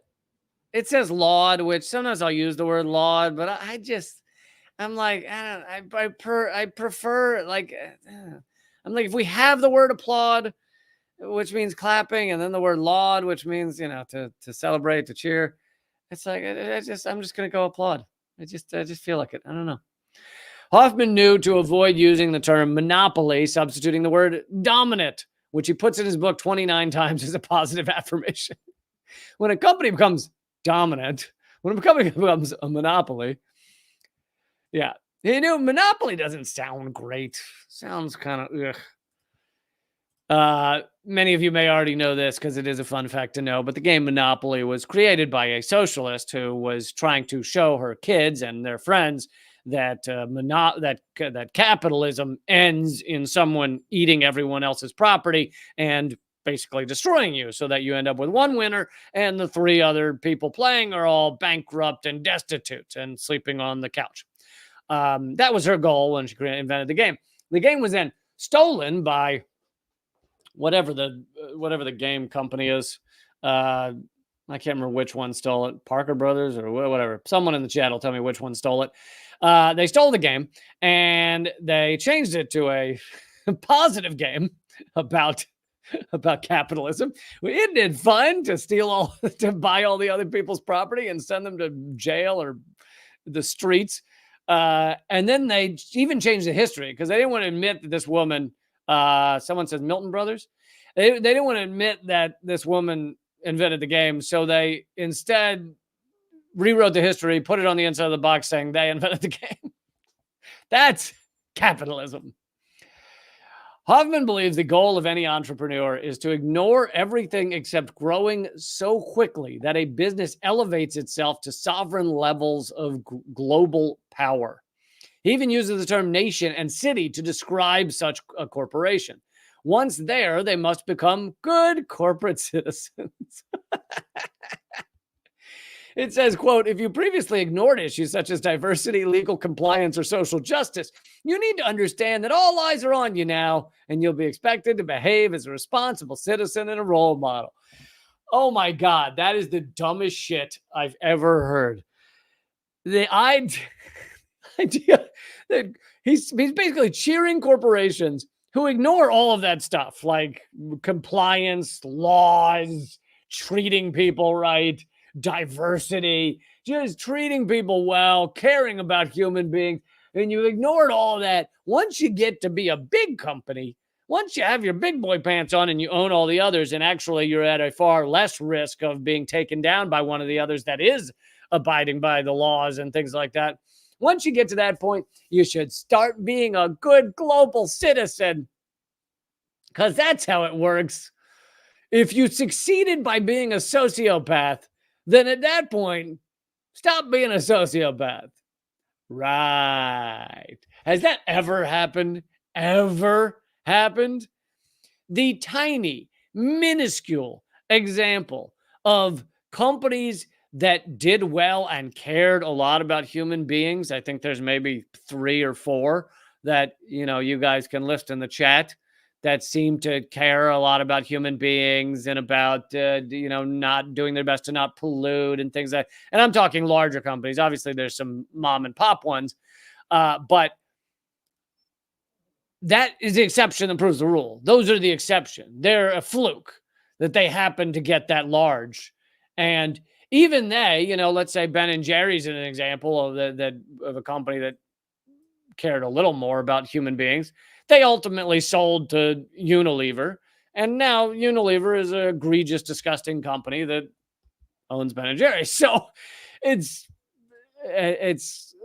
it says laud, which sometimes I'll use the word laud, but I'm like, I prefer like, I'm like, if we have the word applaud, which means clapping, and then the word laud, which means, to celebrate, to cheer. It's like, I'm just going to go applaud. I just feel like it. I don't know. Hoffman knew to avoid using the term monopoly, substituting the word dominant, which he puts in his book 29 times as a positive affirmation. When a company becomes dominant, when a company becomes a monopoly, yeah. Monopoly doesn't sound great. Sounds kind of ugh. Many of you may already know this because it is a fun fact to know, but the game Monopoly was created by a socialist who was trying to show her kids and their friends that that capitalism ends in someone eating everyone else's property and basically destroying you, so that you end up with one winner and the three other people playing are all bankrupt and destitute and sleeping on the couch. That was her goal when she invented the game. The game was then stolen by whatever the game company is. I can't remember which one stole it. Parker Brothers or whatever. Someone in the chat will tell me which one stole it. They stole the game and they changed it to a positive game about capitalism. Isn't it fun to to buy all the other people's property and send them to jail or the streets? And then they even changed the history because they didn't want to admit that this woman, someone says Milton Brothers. They didn't want to admit that this woman invented the game. So they instead rewrote the history, put it on the inside of the box saying they invented the game. That's capitalism. Hoffman believes the goal of any entrepreneur is to ignore everything except growing so quickly that a business elevates itself to sovereign levels of global power. He even uses the term nation and city to describe such a corporation. Once there, they must become good corporate citizens. It says, quote, if you previously ignored issues such as diversity, legal compliance, or social justice, you need to understand that all eyes are on you now, and you'll be expected to behave as a responsible citizen and a role model. Oh my God, that is the dumbest shit I've ever heard. The idea that he's basically cheering corporations who ignore all of that stuff, like compliance, laws, treating people right, diversity, just treating people well, caring about human beings, and you ignored all of that. Once you get to be a big company, once you have your big boy pants on and you own all the others, and actually you're at a far less risk of being taken down by one of the others that is abiding by the laws and things like that. Once you get to that point, you should start being a good global citizen, because that's how it works. If you succeeded by being a sociopath, then at that point, stop being a sociopath. Right. Has that ever happened? Ever happened? The tiny, minuscule example of companies that did well and cared a lot about human beings. I think there's maybe 3 or 4 that, you guys can list in the chat that seem to care a lot about human beings and about, not doing their best to not pollute and things like that. And I'm talking larger companies. Obviously, there's some mom and pop ones, but that is the exception that proves the rule. Those are the exception. They're a fluke that they happen to get that large. And even they, let's say Ben and Jerry's an example of a company that cared a little more about human beings. They ultimately sold to Unilever, and now Unilever is an egregious, disgusting company that owns Ben and Jerry's. So it's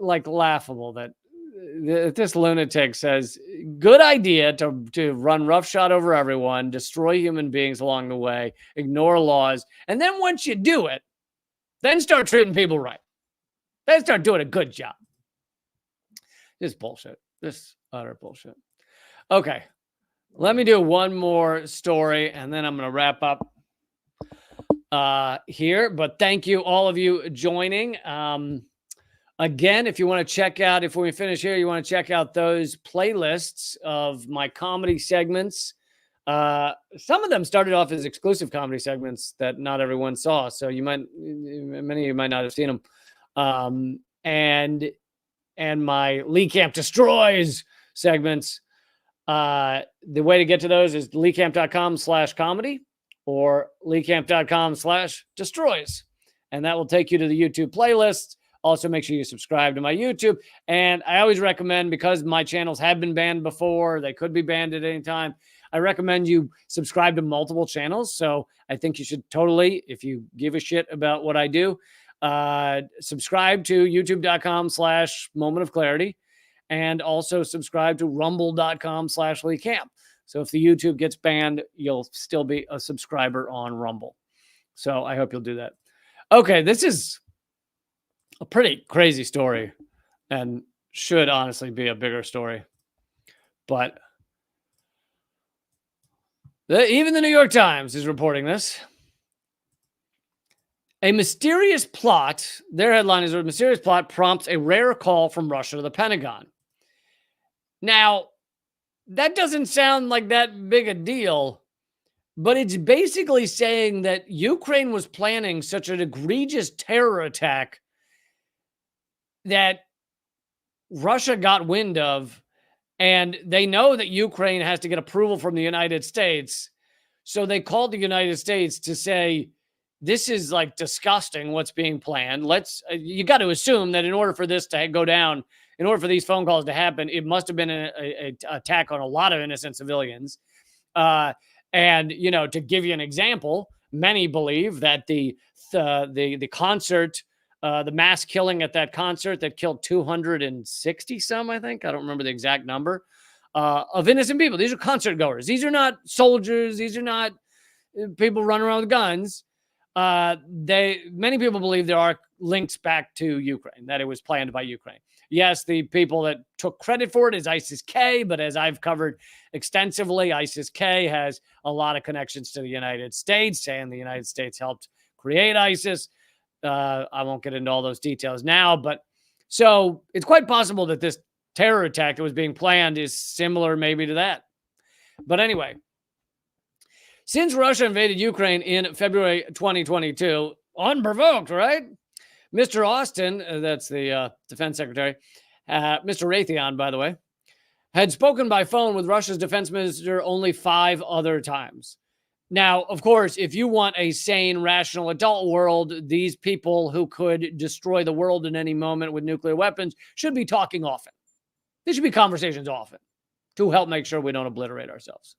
like laughable that this lunatic says, good idea to run roughshod over everyone, destroy human beings along the way, ignore laws, and then once you do it, then start treating people right. Then start doing a good job. This bullshit. This utter bullshit. Okay, let me do one more story, and then I'm going to wrap up here. But thank you, all of you joining. Again, if you want to check out, if we finish here, you want to check out those playlists of my comedy segments. Some of them started off as exclusive comedy segments that not everyone saw, so many of you might not have seen them. And and my Lee Camp Destroys segments. The way to get to those is leecamp.com/comedy or leecamp.com/destroys. And that will take you to the YouTube playlist. Also, make sure you subscribe to my YouTube. And I always recommend, because my channels have been banned before, they could be banned at any time, I recommend you subscribe to multiple channels. So I think you should totally, if you give a shit about what I do, subscribe to youtube.com/moment of clarity, and also subscribe to rumble.com/Lee Camp. So if the YouTube gets banned, you'll still be a subscriber on Rumble. So I hope you'll do that. Okay, this is a pretty crazy story and should honestly be a bigger story. But even the New York Times is reporting this. A mysterious plot, their headline is, a mysterious plot prompts a rare call from Russia to the Pentagon. Now, that doesn't sound like that big a deal, but it's basically saying that Ukraine was planning such an egregious terror attack that Russia got wind of, and they know that Ukraine has to get approval from the United States. So they called the United States to say, this is like disgusting what's being planned. You got to assume that in order for this to go down, in order for these phone calls to happen, it must have been an attack on a lot of innocent civilians. And, you know, to give you an example, many believe that the concert, the mass killing at that concert that killed 260 some, I think, I don't remember the exact number, of innocent people. These are concert goers. These are not soldiers. These are not people running around with guns. Many people believe there are links back to Ukraine, that it was planned by Ukraine. Yes, the people that took credit for it is ISIS-K, but as I've covered extensively, ISIS-K has a lot of connections to the United States, saying the United States helped create ISIS. I won't get into all those details now, but so it's quite possible that this terror attack that was being planned is similar maybe to that. But anyway, since Russia invaded Ukraine in February 2022, unprovoked, right? Mr. Austin, that's the defense secretary, Mr. Raytheon, by the way, had spoken by phone with Russia's defense minister only 5 other times. Now, of course, if you want a sane, rational adult world, these people who could destroy the world in any moment with nuclear weapons should be talking often. There should be conversations often to help make sure we don't obliterate ourselves.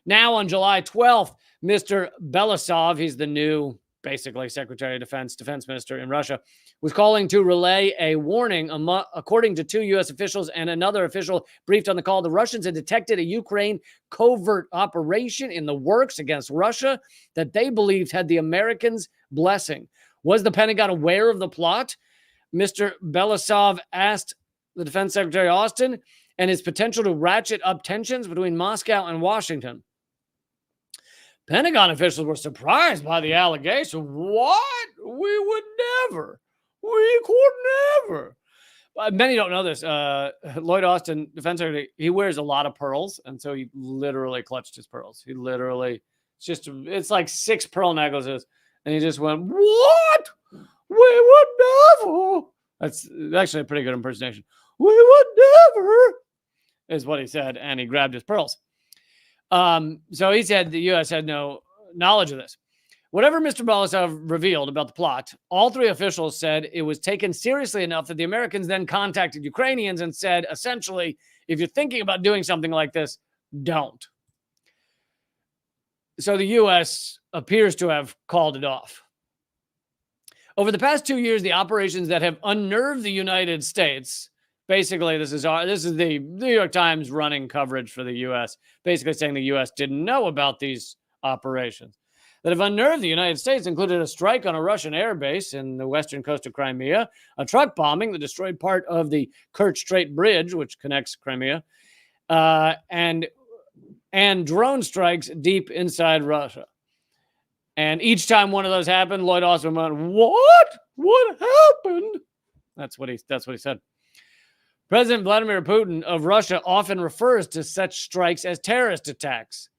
Now, on July 12th, Mr. Belousov, he's the new, basically, Secretary of Defense minister in Russia, was calling to relay a warning. According to 2 U.S. officials and another official briefed on the call, the Russians had detected a Ukraine covert operation in the works against Russia that they believed had the Americans' blessing. Was the Pentagon aware of the plot? Mr. Belousov asked the Defense Secretary Austin, and his potential to ratchet up tensions between Moscow and Washington. Pentagon officials were surprised by the allegation. What? We would never. We could never. Many don't know this. Lloyd Austin, Defense Secretary, he wears a lot of pearls, and so he literally clutched his pearls. He literally, it's like 6 pearl necklaces, and he just went, what? We would never. That's actually a pretty good impersonation. We would never, is what he said, and he grabbed his pearls. So he said the U.S. had no knowledge of this. Whatever Mr. Belousov revealed about the plot, all 3 officials said it was taken seriously enough that the Americans then contacted Ukrainians and said, essentially, if you're thinking about doing something like this, don't. So the U.S. appears to have called it off. Over the past 2 years, the operations that have unnerved the United States, basically, this is the New York Times running coverage for the U.S., basically saying the U.S. didn't know about these operations that have unnerved the United States, included a strike on a Russian airbase in the western coast of Crimea, a truck bombing that destroyed part of the Kerch Strait Bridge, which connects Crimea, and drone strikes deep inside Russia. And each time one of those happened, Lloyd Austin went, what? What happened? That's what he said. President Vladimir Putin of Russia often refers to such strikes as terrorist attacks,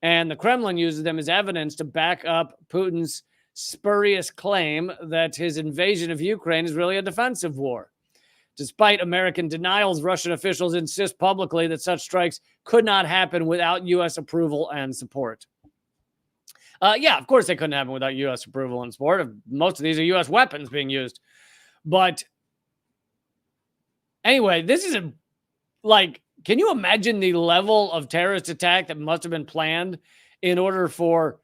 and the Kremlin uses them as evidence to back up Putin's spurious claim that his invasion of Ukraine is really a defensive war. Despite American denials, Russian officials insist publicly that such strikes could not happen without U.S. approval and support. Yeah, of course they couldn't happen without U.S. approval and support. Most of these are U.S. weapons being used. But anyway, this is can you imagine the level of terrorist attack that must have been planned in order for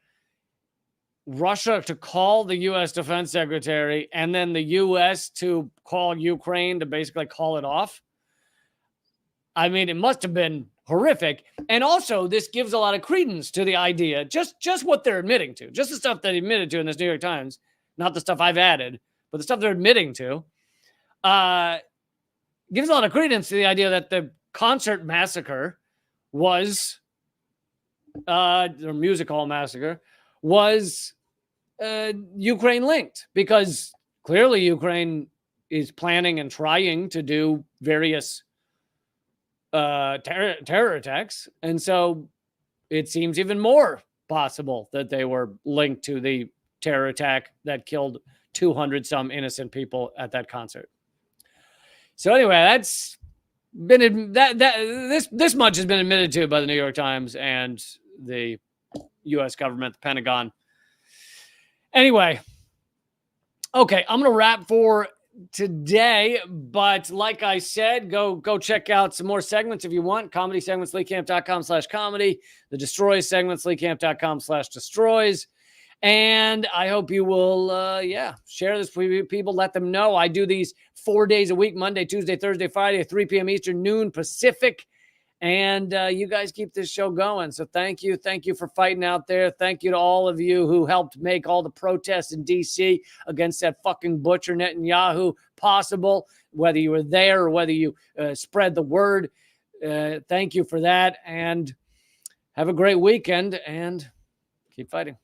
Russia to call the U.S. Defense Secretary and then the U.S. to call Ukraine to basically call it off? I mean, it must have been horrific. And also, this gives a lot of credence to the idea, just what they're admitting to, just the stuff they admitted to in this New York Times, not the stuff I've added, but the stuff they're admitting to, gives a lot of credence to the idea that the concert massacre was, or music hall massacre, was Ukraine linked, because clearly Ukraine is planning and trying to do various terror attacks. And so it seems even more possible that they were linked to the terror attack that killed 200 some innocent people at that concert. So anyway, that's been this much has been admitted to by the New York Times and the U.S. government, the Pentagon. Anyway, okay, I'm going to wrap for today, but like I said, go check out some more segments if you want. Comedy segments, leecamp.com/comedy. The Destroys segments, leecamp.com/destroys. And I hope you will, share this with people. Let them know. I do these 4 days a week, Monday, Tuesday, Thursday, Friday, at 3 p.m. Eastern, noon Pacific. And you guys keep this show going. So thank you. Thank you for fighting out there. Thank you to all of you who helped make all the protests in D.C. against that fucking butcher Netanyahu possible, whether you were there or whether you spread the word. Thank you for that. And have a great weekend and keep fighting.